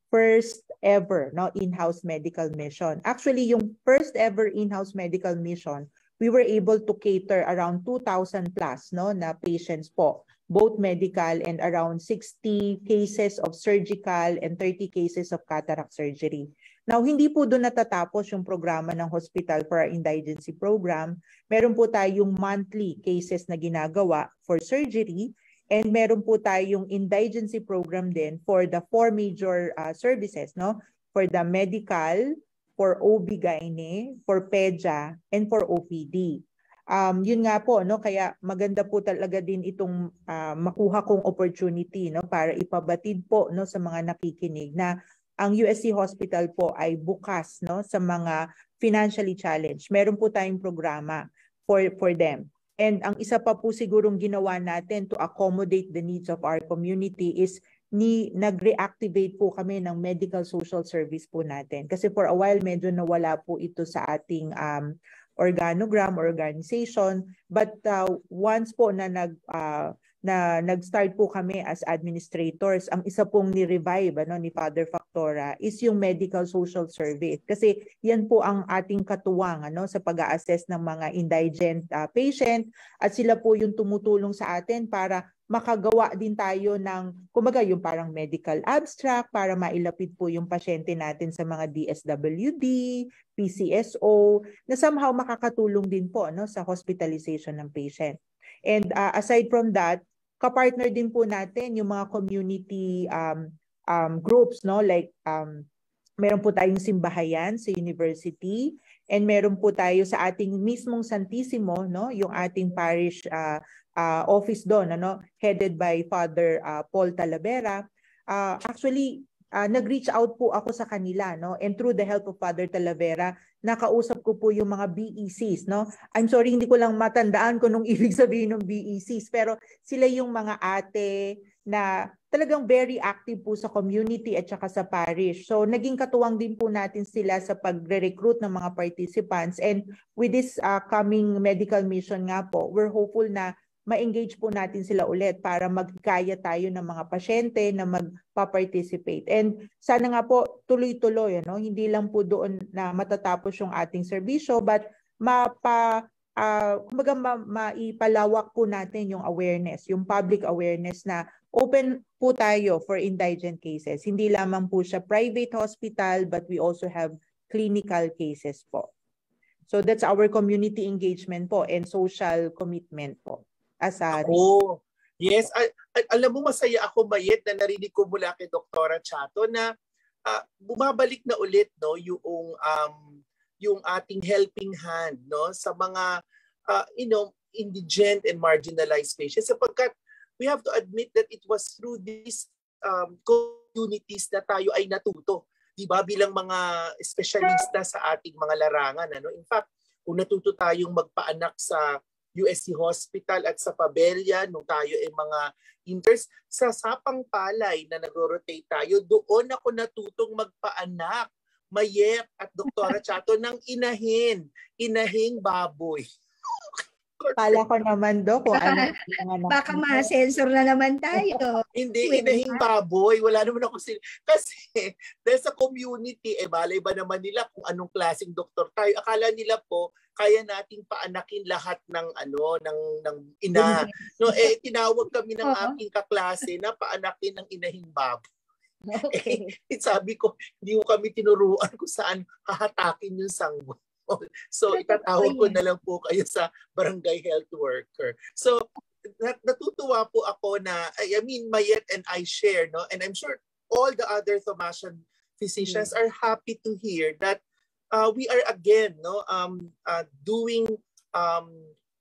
first ever no, in-house medical mission. Actually, yung first ever in-house medical mission, we were able to cater around 2,000 plus no, na patients po, both medical and around 60 cases of surgical and 30 cases of cataract surgery. Now, hindi po doon natatapos yung programa ng hospital for our indigency program. Meron po tayong monthly cases na ginagawa for surgery, and meron po tayong indigency program din for the 4 major services, no? For the medical, for OB-GYN, for PEDA, and for OPD. Yun nga po, no, kaya maganda po talaga din itong makuha kong opportunity no, para ipabatid po no, sa mga nakikinig na ang UST Hospital po ay bukas no, sa mga financially challenged. Meron po tayong programa for them. And ang isa pa po sigurong ginawa natin to accommodate the needs of our community is nag-reactivate po kami ng medical social service po natin. Kasi for a while, medyo nawala po ito sa ating organogram or organization. But once po na nag-start po kami as administrators, ang isa pong ni-revive ano, ni Father Factora is yung medical social service. Kasi yan po ang ating katuwang ano, sa pag-a-assess ng mga indigent patient, at sila po yung tumutulong sa atin para makagawa din tayo ng, kumbaga yung parang medical abstract para mailapit po yung pasyente natin sa mga DSWD, PCSO, na somehow makakatulong din po no, sa hospitalization ng patient. And aside from that, kapartner din po natin yung mga community groups, no, like meron po tayong simbahayan sa university, and meron po tayo sa ating mismong Santissimo, no, yung ating parish office doon, ano, headed by Father Paul Talavera. Actually, nag-reach out po ako sa kanila, no? And through the help of Father Talavera, nakausap ko po yung mga BECs, no? I'm sorry, hindi ko lang matandaan kung nung ibig sabihin ng BECs, pero sila yung mga ate na talagang very active po sa community at saka sa parish. So naging katuwang din po natin sila sa pagre-recruit ng mga participants. And with this coming medical mission nga po, we're hopeful na ma-engage po natin sila ulit para magkaya tayo ng mga pasyente na magpa-participate. And sana nga po tuloy-tuloy, no? Hindi lang po doon na matatapos yung ating serbisyo, but maipalawak po natin yung awareness, yung public awareness na open po tayo for indigent cases. Hindi lamang po siya private hospital, but we also have clinical cases po. So that's our community engagement po and social commitment po. Yes. Alam mo, masaya ako, Mayet, na narinig ko mula kay Doktora Chato na bumabalik na ulit, no, yung ating helping hand, no, sa mga indigent and marginalized patients, sapagkat we have to admit that it was through these communities na tayo ay natuto, di ba, bilang mga espesyalista sa ating mga larangan, ano. In fact, kung natuto tayong magpaanak sa UST Hospital at sa Pabella nung tayo ay mga interns, sa Sapang Palay na nagro-rotate tayo, doon ako natutong magpaanak, Mayet at Doktora Chato, ng inahing baboy. Pala ko naman do kung ano. Baka ma-sensor na naman tayo. Hindi, inahing baboy. Wala naman ako kasi dahil sa community, balay ba naman nila kung anong klaseng doktor tayo. Akala nila po, kaya nating paanakin lahat ng ina. No, tinawag kami ng aking kaklase na paanakin ng inahing baboy. Okay. Sabi ko, hindi ko kami tinuruan kung saan hahatakin yung sanggol. So itatawag ko na lang po kayo sa barangay health worker. So natutuwa po ako na, I mean, Mayet and I share, no, and I'm sure all the other Thomasian physicians are happy to hear that we are again, no, doing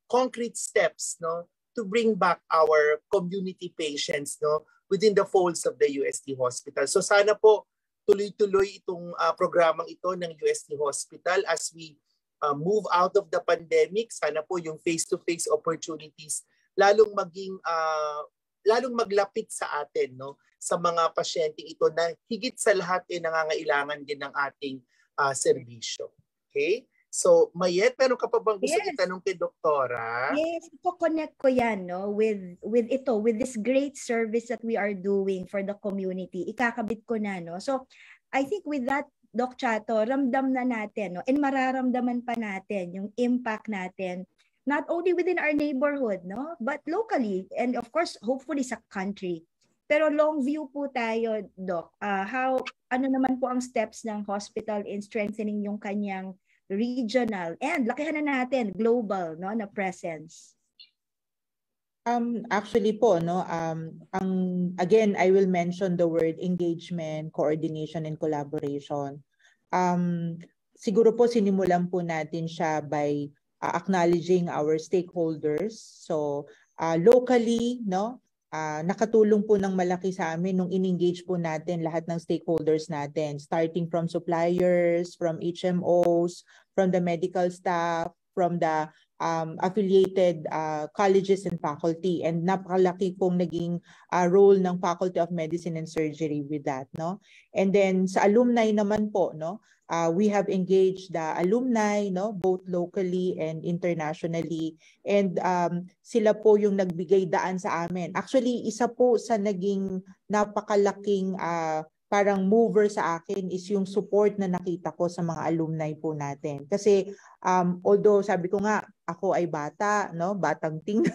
concrete steps, no, to bring back our community patients, no, within the folds of the UST Hospital. So sana po tuloy-tuloy itong programang ito ng UST Hospital as we move out of the pandemic. Sana po yung face-to-face opportunities lalong maglapit sa atin, no, sa mga pasyente ito na higit sa lahat nangangailangan din ng ating serbisyo. Okay? So, Mayet, meron ka pa bang gusto itanong kay Doktora? Yes, iko-connect ko yan, no, with this great service that we are doing for the community. Ikakabit ko na, no. So, I think with that, Doc Chato, ramdam na natin, no, and mararamdaman pa natin yung impact natin, not only within our neighborhood, no, but locally, and of course, hopefully sa country. Pero long view po tayo, Doc. Ano naman po ang steps ng hospital in strengthening yung kanyang regional and lakihan na natin global, no, na presence? Actually po, no, again, I will mention the word engagement, coordination, and collaboration. Siguro po sinimulan po natin siya by acknowledging our stakeholders. So locally, no, nakatulong po ng malaki sa amin nung in-engage po natin lahat ng stakeholders natin, starting from suppliers, from HMOs, from the medical staff, from the affiliated colleges and faculty, and napakalaki pong naging role ng Faculty of Medicine and Surgery with that, no. And then sa alumni naman po, no, we have engaged the alumni, no, both locally and internationally, and sila po yung nagbigay daan sa amin. Actually, isa po sa naging napakalaking parang mover sa akin is yung support na nakita ko sa mga alumni po natin. Kasi although sabi ko nga, ako ay bata, no, batang tingnan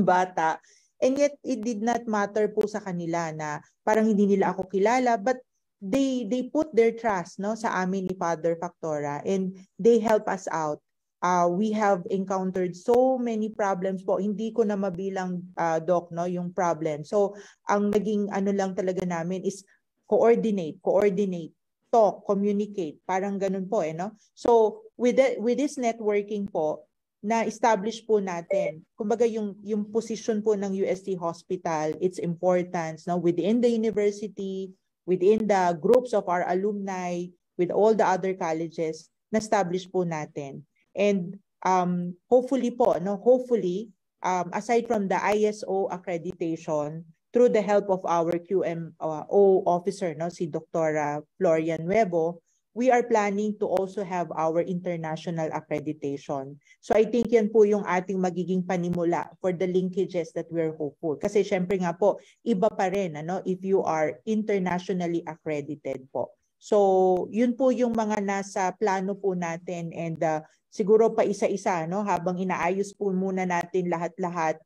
bata, and yet it did not matter po sa kanila na parang hindi nila ako kilala, but they put their trust, no, sa amin ni Father Factora, and they help us out. We have encountered so many problems po. Hindi ko na mabilang, Doc, no, yung problem. So ang naging ano lang talaga namin is coordinate, talk, communicate, parang ganun po, no? So with this networking po, na-establish po natin, kumbaga yung position po ng UST Hospital, its importance, no, within the university, within the groups of our alumni, with all the other colleges, na-establish po natin. And hopefully po, aside from the ISO accreditation, through the help of our QMO officer, si Dr. Florian Nuevo, we are planning to also have our international accreditation. So I think yan po yung ating magiging panimula for the linkages that we're hopeful. Kasi syempre nga po, iba pa rin if you are internationally accredited po. So yun po yung mga nasa plano po natin, and siguro pa isa-isa habang inaayos po muna natin lahat-lahat.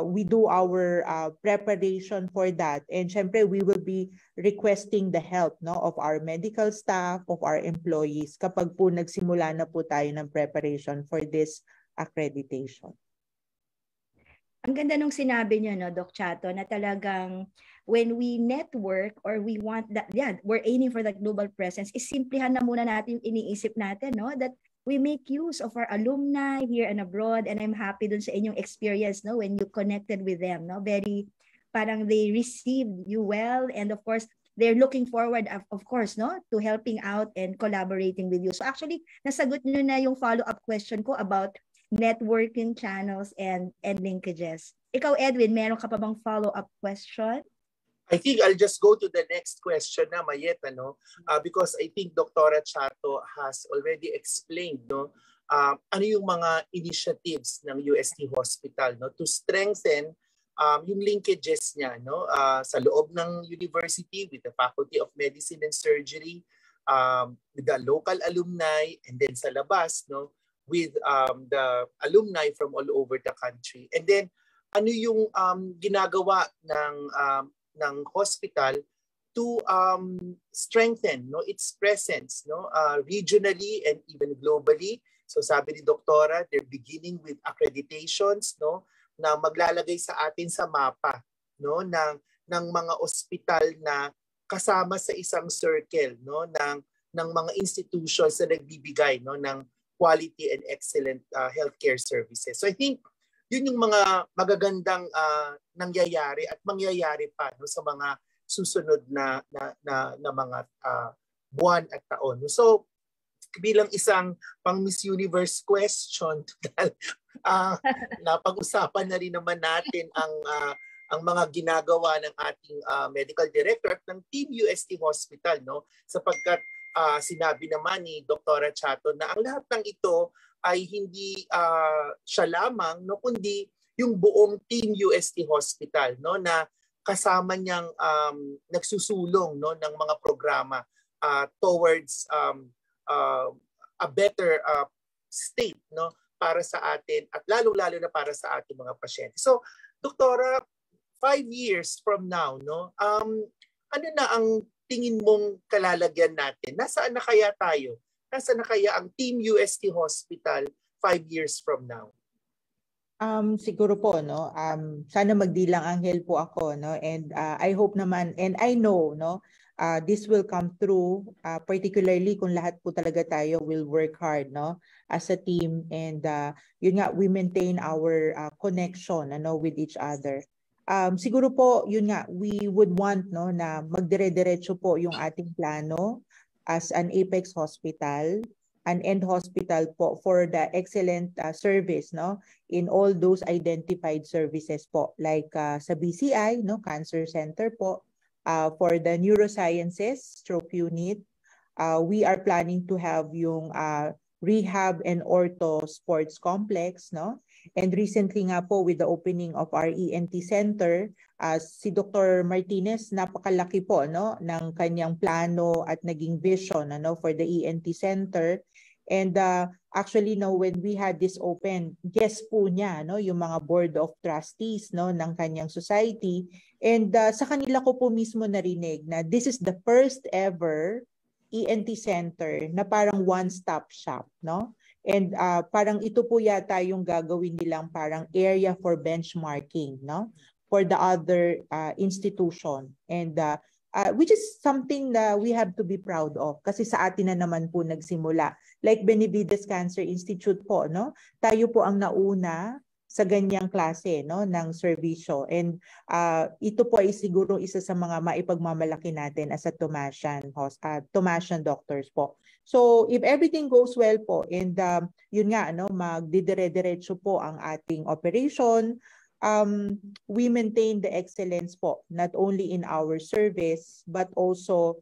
We do our preparation for that, and syempre we will be requesting the help of our medical staff, of our employees kapag po nagsimula na po tayo ng preparation for this accreditation. Ang ganda nung sinabi niyo, Doc Chato, na talagang when we network or we want that, we're aiming for that global presence, is simplihan na muna natin yung iniisip natin, that we make use of our alumni here and abroad, and I'm happy dun sa inyong experience, when you connected with them, very parang they received you well, and of course they're looking forward, of course, to helping out and collaborating with you. So actually, nasagot nyo na yung follow-up question ko about networking channels and linkages. Ikaw, Edwin, meron ka pa bang follow-up question? I think I'll just go to the next question na, Mayet, because I think Dr. Chato has already explained ano yung mga initiatives ng UST Hospital to strengthen yung linkages niya sa loob ng university with the Faculty of Medicine and Surgery, with the local alumni, and then sa labas with the alumni from all over the country. And then ano yung ginagawa ng hospital to strengthen its presence regionally and even globally. So sabi ni Doktora, they're beginning with accreditations na maglalagay sa atin sa mapa ng mga ospital na kasama sa isang circle ng mga institutions na nagbibigay ng quality and excellent healthcare services. So I think yun yung mga magagandang nangyayari at mangyayari pa sa mga susunod na mga buwan at taon. So bilang isang pang Miss Universe question, napag-usapan na rin naman natin ang mga ginagawa ng ating medical director at ng Team UST Hospital, sapagkat sinabi naman ni Dr. Chato na ang lahat ng ito ay hindi siya lamang, kundi yung buong Team UST Hospital na kasama niyang nagsusulong ng mga programa towards a better state para sa atin at lalo-lalo na para sa ating mga pasyente. So, Doktora, 5 years from now, ano na ang tingin mong kalalagyan natin? Nasaan na kaya tayo? Nasaan na kaya ang Team UST Hospital 5 years from now? Siguro po, sana magdilang anghel po ako, and I hope naman, and I know, this will come through, particularly kung lahat po talaga tayo will work hard, as a team, and yun nga, we maintain our connection, with each other. Siguro po, yun nga, we would want, na magdire-diretso po yung ating plano as an Apex Hospital, an end hospital po for the excellent service in all those identified services po, like sa BCI, Cancer Center po, for the neurosciences stroke unit. We are planning to have yung rehab and ortho sports complex, and recently nga po with the opening of our ENT center, si Dr. Martinez napakalaki po ng kanyang plano at naging vision for the ENT center. And actually when we had this open, guest po niya yung mga board of trustees ng kanyang society, and sa kanila ko po mismo narinig na this is the first ever ENT center na parang one-stop shop, and parang ito po yata yung gagawin nilang parang area for benchmarking, for the other institution, and which is something that we have to be proud of kasi sa atin na naman po nagsimula. Like Benavides Cancer Institute po, tayo po ang nauna sa ganyang klase, no, ng serbisyo. And ito po ay siguro isa sa mga maipagmamalaki natin as a Tomasian doctors po. So if everything goes well po, and yun nga, no, magdidire-diretso po ang ating operation, we maintain the excellence po, not only in our service but also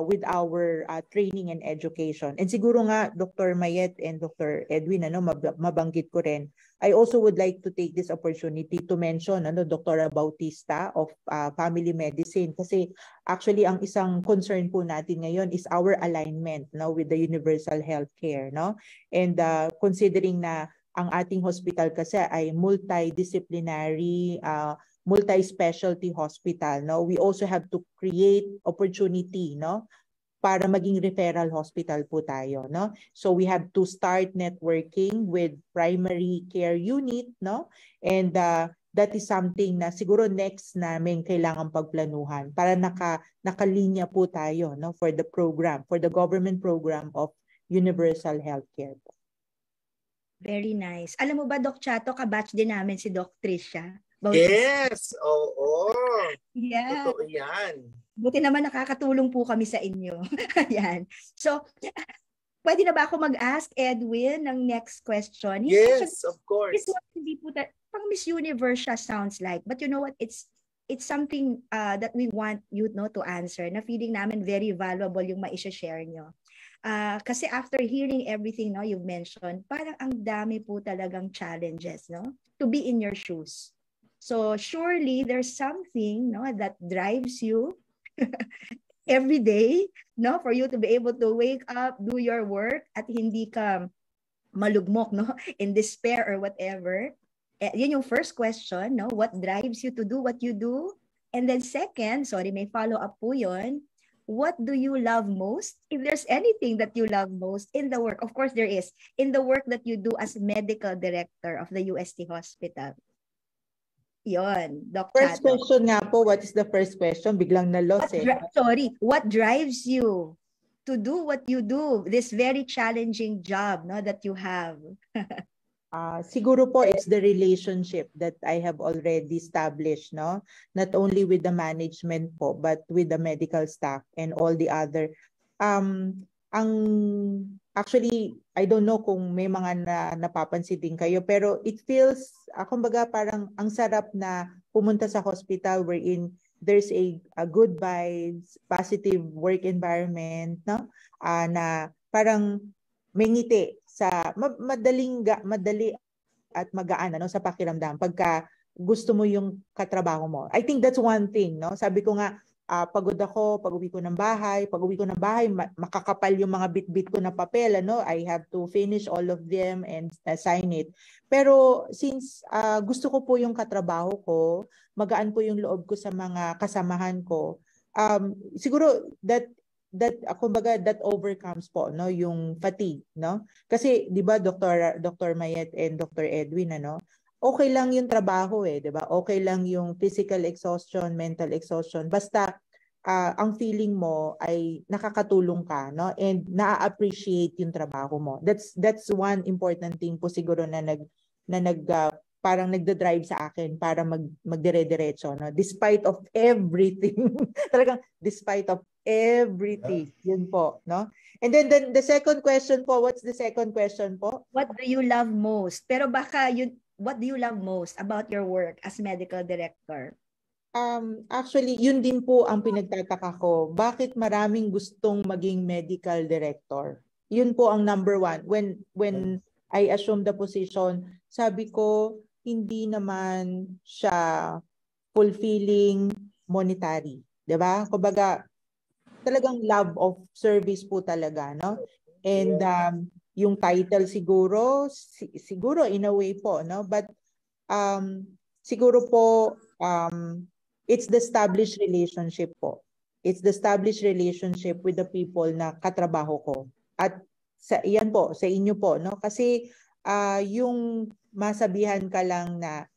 with our training and education. And siguro nga, Dr. Mayet and Dr. Edwin, mabanggit ko rin, I also would like to take this opportunity to mention Dr. Bautista of Family Medicine, kasi actually ang isang concern po natin ngayon is our alignment with the universal healthcare, no? And considering na ang ating hospital kasi ay multidisciplinary, multi-specialty hospital, no, we also have to create opportunity, no, para maging referral hospital po tayo, no. So we have to start networking with primary care unit, no, and that is something na siguro next namin kailangan pagplanuhan para nakalinya po tayo, no, for the program, for the government program of universal healthcare. Very nice. Alam mo ba, Doc Chato, kabatch din namin si Doc Tricia. Yes, oo. Yeah. Totoo yan. Buti naman nakakatulong po kami sa inyo. Ayan. So, pwede na ba ako mag-ask Edwin ng next question? Yes, of course. This one, hindi po pang Miss Universe siya sounds like, but you know what, it's something that we want you to answer, na feeling namin very valuable yung ma-share nyo. Kasi after hearing everything you've mentioned, parang ang dami po talagang challenges, no, to be in your shoes. So surely there's something that drives you every day, no, for you to be able to wake up, do your work, at hindi ka malugmok, no, in despair or whatever. Yun yung first question, no, what drives you to do what you do? And then second, may follow-up po yun. What do you love most? If there's anything that you love most in the work, of course there is, in the work that you do as medical director of the UST Hospital. Yon, Dr. First question nga po, what is the first question? Biglang na-loss What drives you to do what you do, this very challenging job that you have? Siguro po it's the relationship that I have already established, no? Not only with the management po, but with the medical staff and all the other. Actually, I don't know kung may mga napapansin din kayo, pero it feels, kumbaga parang ang sarap na pumunta sa hospital wherein there's a good vibes, positive work environment, no? Na parang may ngiti sa madali at magaan sa pakiramdam pagka gusto mo yung katrabaho mo. I think that's one thing, no? Sabi ko nga, pagod ako, pag-uwi ko ng bahay, makakapal yung mga bit-bit ko na papel, I have to finish all of them and sign it. Pero since gusto ko po yung katrabaho ko, magaan po yung loob ko sa mga kasamahan ko, siguro that overcomes po yung fatigue, no? Kasi 'di ba Dr. Mayet and Dr. Edwin, okay lang yung trabaho 'di ba? Okay lang yung physical exhaustion, mental exhaustion, basta ang feeling mo ay nakakatulong ka, no? And na-appreciate yung trabaho mo. That's one important thing po siguro na parang nagda-drive sa akin para magdire-diretso, no? Despite of everything. Talagang despite of everything. Yun po, no? And then the second question po, what's the second question po? What do you love most? Pero baka what do you love most about your work as medical director? Actually, yun din po ang pinagtataka ko. Bakit maraming gustong maging medical director? Yun po ang number one. When I assumed the position, sabi ko, hindi naman siya fulfilling monetary. Diba? Kumbaga, talagang love of service po talaga, no? And yung title siguro in a way po, no? But siguro po it's the established relationship po. It's the established relationship with the people na katrabaho ko. At iyan po, sa inyo po, no? Kasi yung masabihan ka lang na,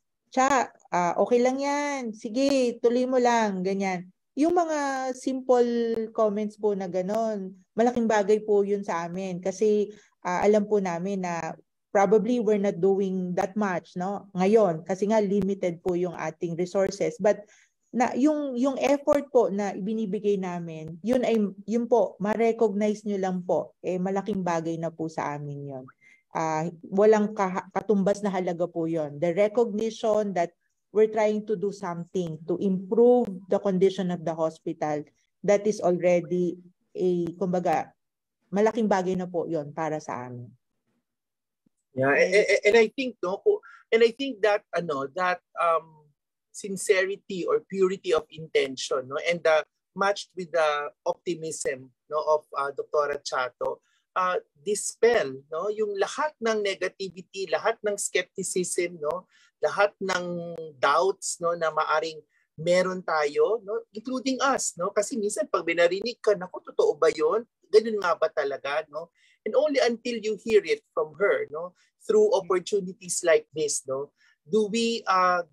okay lang yan, sige, tuloy mo lang, ganyan. Yung mga simple comments po na ganon, malaking bagay po yun sa amin. Kasi alam po namin na probably we're not doing that much, no? Ngayon, kasi nga limited po yung ating resources. But na yung effort po na ibinibigay namin, yun po, ma-recognize nyo lang po, malaking bagay na po sa amin yun. Walang katumbas na halaga po yun. The recognition that we're trying to do something to improve the condition of the hospital, that is already kumbaga, malaking bagay na po yun para sa amin. Yeah, and I think that sincerity or purity of intention, no, and matched with the optimism, no, of Dr. Chato, dispel, no, yung lahat ng negativity, lahat ng skepticism, no, lahat ng doubts, no, na maaring meron tayo, no, including us, no, kasi minsan pag binarinig ka, naku, totoo ba yun? Ganun nga ba talaga, no? And only until you hear it from her, no, through opportunities like this, no, do we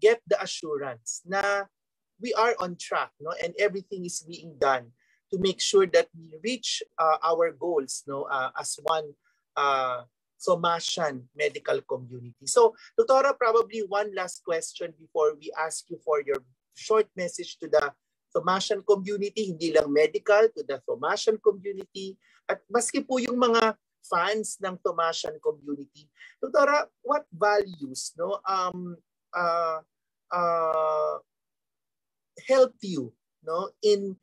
get the assurance na we are on track, no, and everything is being done to make sure that we reach our goals, no, as one Somasian medical community. So, Doctora, probably one last question before we ask you for your short message to the Somasian community, hindi lang medical, to the Somasian community, at maski po yung mga fans ng Somasian community. Doctora, what values, no, helped you, no, in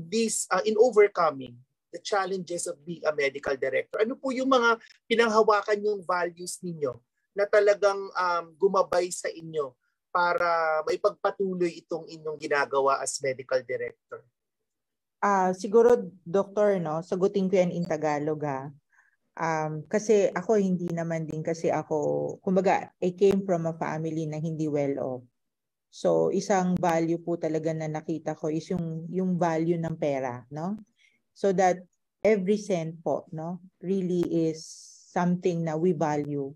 this in overcoming the challenges of being a medical director? Ano po yung mga pinanghawakan yung values ninyo na talagang gumabay sa inyo para maipagpatuloy itong inyong ginagawa as medical director? Siguro, Doctor, no, sagutin ko yan in Tagalog, ha. Kasi ako hindi naman din kasi ako, kumbaga, I came from a family na hindi well off. So, isang value po talaga na nakita ko is yung value ng pera, no? So that every cent po, no, really is something na we value.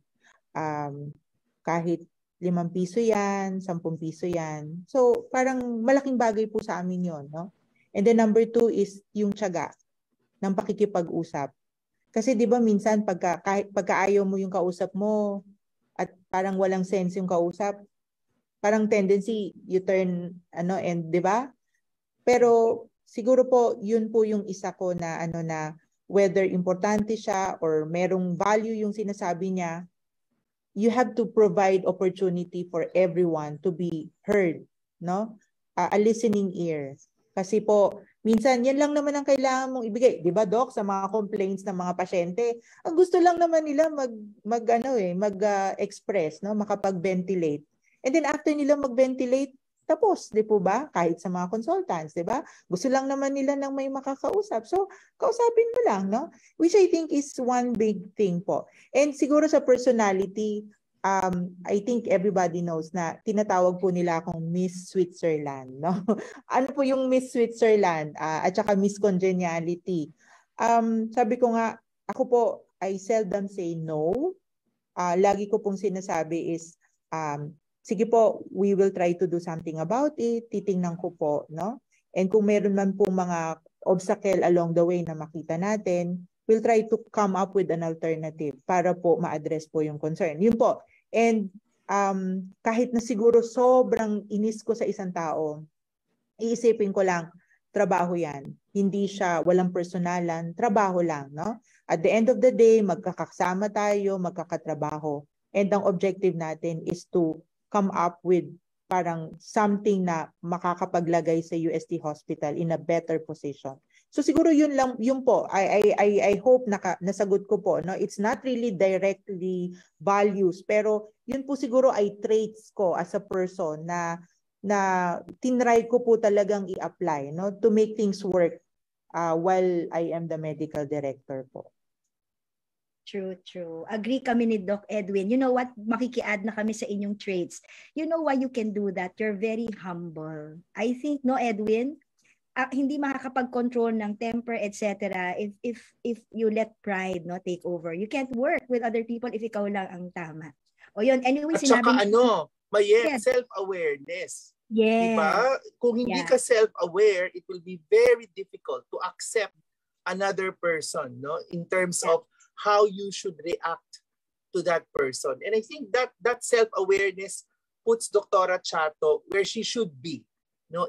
Kahit 5 piso yan, 10 piso yan. So, parang malaking bagay po sa amin yon, no? And then number 2 is yung tiyaga ng pakikipag-usap. Kasi 'di ba minsan pagka ayaw mo yung kausap mo at parang walang sense yung kausap, parang tendency you turn and 'di ba? Pero siguro po yun po yung isa ko na na whether importante siya or merong value yung sinasabi niya, you have to provide opportunity for everyone to be heard, no? A listening ear. Kasi po, minsan yan lang naman ang kailangan mong ibigay. Di ba, Doc, sa mga complaints ng mga pasyente, ang gusto lang naman nila mag-express, no? Makapag-ventilate. And then after nila mag-ventilate, tapos, di po ba? Kahit sa mga consultants, di ba? Gusto lang naman nila ng may makakausap. So, kausapin mo lang, no? Which I think is one big thing po. And siguro sa personality, I think everybody knows na tinatawag po nila akong Miss Switzerland, no? Ano po yung Miss Switzerland at saka Miss Congeniality? Sabi ko nga, ako po, I seldom say no. Lagi ko pong sinasabi is, sige po, we will try to do something about it. Titingnan ko po, no? And kung meron man po mga obstacle along the way na makita natin, we'll try to come up with an alternative para po ma-address po yung concern. Yun po. And kahit na siguro sobrang inis ko sa isang tao, iisipin ko lang, trabaho yan. Hindi siya walang personalan, trabaho lang, no? At the end of the day, magkakasama tayo, magkakatrabaho. And ang objective natin is to come up with parang something na makakapaglagay sa UST Hospital in a better position. So siguro yun lang, yun po. I hope nasagot ko po, no? It's not really directly values, pero yun po siguro ay traits ko as a person na tinry ko po talagang i-apply, no, to make things work while I am the medical director po. True. Agree kami ni Doc Edwin. You know what? Makiki-add na kami sa inyong traits. You know why you can do that? You're very humble. I think, no, Edwin? Hindi makakapag-control ng temper, etc. if you let pride take over. You can't work with other people if ikaw lang ang tama. O yun, anyway, at saka yes. Self-awareness. Yes. Diba? Kung hindi ka self-aware, it will be very difficult to accept another person, no, in terms of how you should react to that person. And I think that self-awareness puts Dr. Chato where she should be,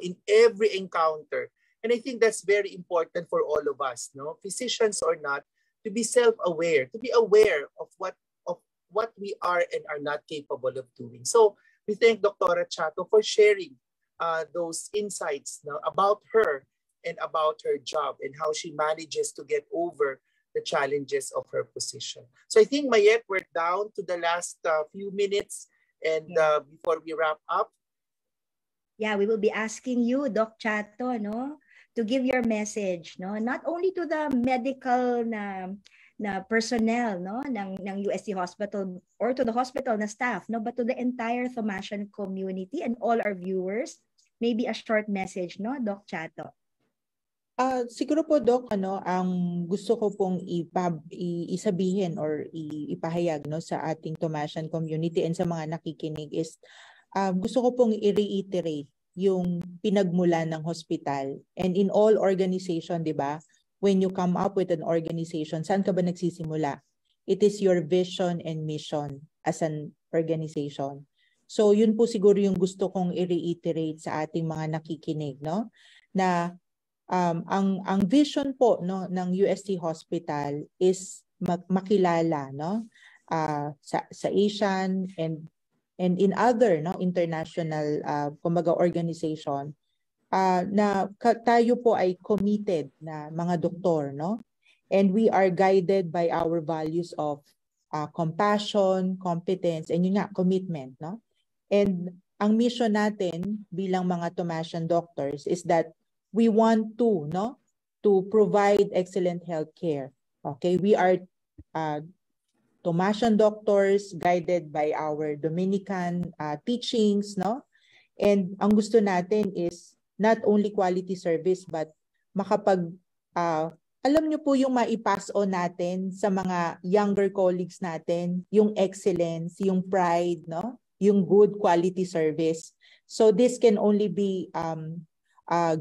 in every encounter. And I think that's very important for all of us, physicians or not, to be self-aware, to be aware of what we are and are not capable of doing. So we thank Dr. Chato for sharing those insights about her and about her job and how she manages to get over the challenges of her position. So I think, Mayet, we're down to the last few minutes. And before we wrap up, we will be asking you, Doc Chato, to give your message, not only to the medical na personnel, ng UST Hospital or to the hospital na staff, but to the entire Thomasian community and all our viewers. Maybe a short message, Doc Chato. Siguro po, Doc, ang gusto ko pong isabihin or ipahayag sa ating Thomasian community and sa mga nakikinig is gusto ko pong i-reiterate yung pinagmulan ng hospital. And in all organization, di ba, when you come up with an organization, saan ka ba nagsisimula? It is your vision and mission as an organization. So yun po siguro yung gusto kong i-reiterate sa ating mga nakikinig, na ang vision po ng UST Hospital is makilala sa Asian and in other international kumbaga organization na tayo po ay committed na mga doktor, and we are guided by our values of compassion, competence, and yun nga, commitment, and ang mission natin bilang mga Thomasian doctors is that we want to provide excellent healthcare. Okay, we are Thomasian doctors guided by our Dominican teachings, and ang gusto natin is not only quality service but alam nyo po yung maipass on natin sa mga younger colleagues natin, yung excellence, yung pride, yung good quality service. So this can only be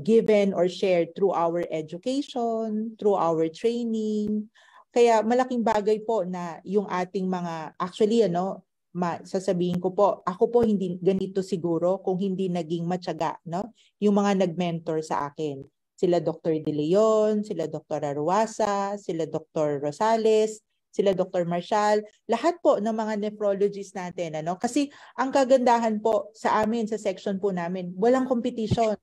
given or shared through our education, through our training. Kaya malaking bagay po na yung ating mga, actually sasabihin ko po, ako po hindi ganito siguro kung hindi naging matyaga, yung mga nag-mentor sa akin. Sila Dr. De Leon, sila Dr. Arwasa, sila Dr. Rosales, sila Dr. Marshall, lahat po ng mga nephrologists natin. Kasi ang kagandahan po sa amin, sa section po namin, walang competition.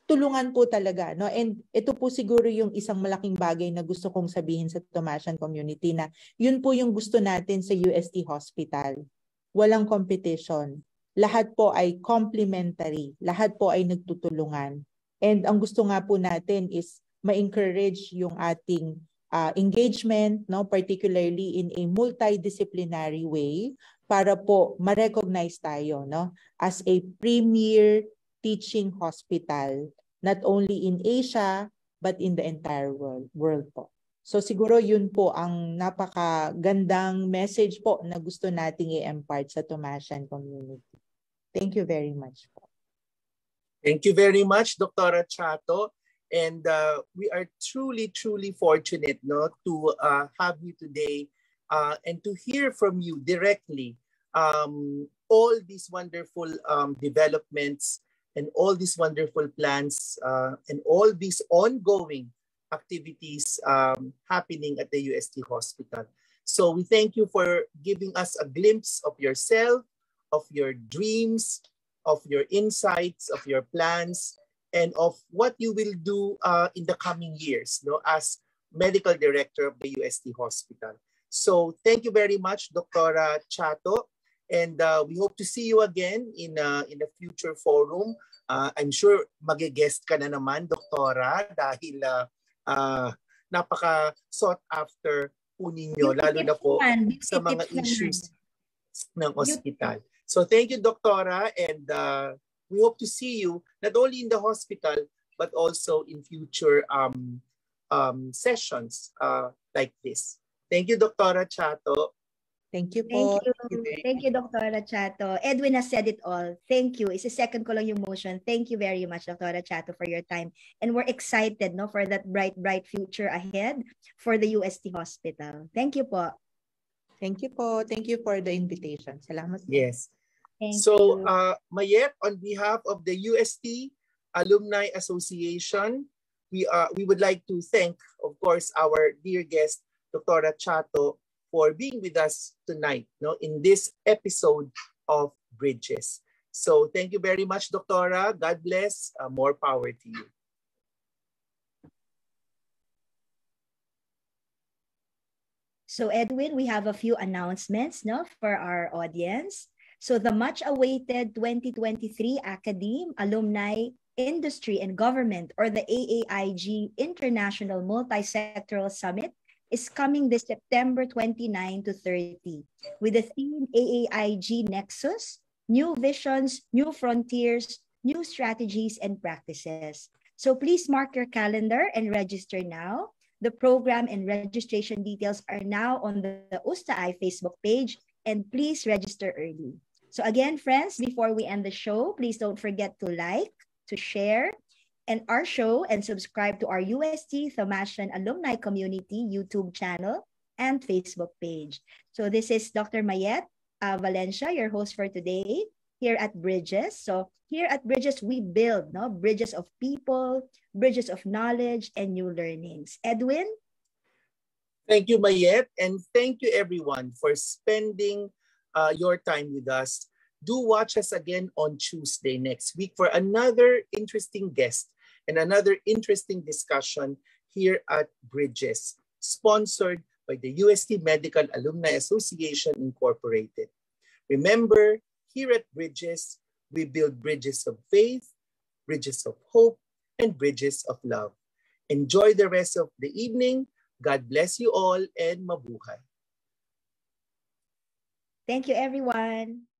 Tulungan po talaga. And ito po siguro yung isang malaking bagay na gusto kong sabihin sa Thomasian community na yun po yung gusto natin sa UST Hospital. Walang competition. Lahat po ay complementary. Lahat po ay nagtutulungan. And ang gusto nga po natin is ma-encourage yung ating engagement, particularly in a multidisciplinary way para po ma-recognize tayo as a premier teaching hospital, not only in Asia, but in the entire world po. So siguro yun po ang napakagandang message po na gusto nating i-impart sa Thomasian community. Thank you very much po. Thank you very much, Dr. Chato. And we are truly, truly fortunate to have you today and to hear from you directly all these wonderful developments and all these wonderful plans and all these ongoing activities happening at the UST Hospital. So we thank you for giving us a glimpse of yourself, of your dreams, of your insights, of your plans, and of what you will do in the coming years as Medical Director of the UST Hospital. So thank you very much, Dr. Chato. And we hope to see you again in a future forum. I'm sure mag-guest ka na naman, Doktora, dahil napaka sought after po ninyo, lalo na po sa mga issues ng hospital. So thank you, Doktora, and we hope to see you not only in the hospital but also in future sessions like this. Thank you, Dr. Chato. Thank you po. Thank you, Dr. Chato. Edwin has said it all. Thank you. Isa-second ko lang yung motion. Thank you very much, Dr. Chato, for your time. And we're excited for that bright future ahead for the UST Hospital. Thank you po. Thank you po. Thank you for the invitation. Salamat po. Yes. Thank So, you. Mayet, on behalf of the UST Alumni Association, we would like to thank, of course, our dear guest, Dr. Chato, for being with us tonight, in this episode of Bridges. So, thank you very much, Doctora. God bless. More power to you. So Edwin, we have a few announcements for our audience. So the much-awaited 2023 Academe Alumni Industry and Government, or the AAIG International Multi-Sectoral Summit, is coming this September 29 to 30 with the theme AAIG Nexus, New Visions, New Frontiers, New Strategies and Practices. So please mark your calendar and register now. The program and registration details are now on the USTAI Facebook page, and please register early. So again, friends, before we end the show, please don't forget to like, to share our show, and subscribe to our UST Thomasian Alumni Community YouTube channel and Facebook page. So this is Dr. Mayet Valencia, your host for today here at Bridges. So here at Bridges, we build bridges of people, bridges of knowledge, and new learnings. Edwin? Thank you, Mayet, and thank you, everyone, for spending your time with us. Do watch us again on Tuesday next week for another interesting guest and another interesting discussion here at Bridges, sponsored by the UST Medical Alumni Association Incorporated. Remember, here at Bridges, we build bridges of faith, bridges of hope, and bridges of love. Enjoy the rest of the evening. God bless you all, and mabuhay. Thank you, everyone.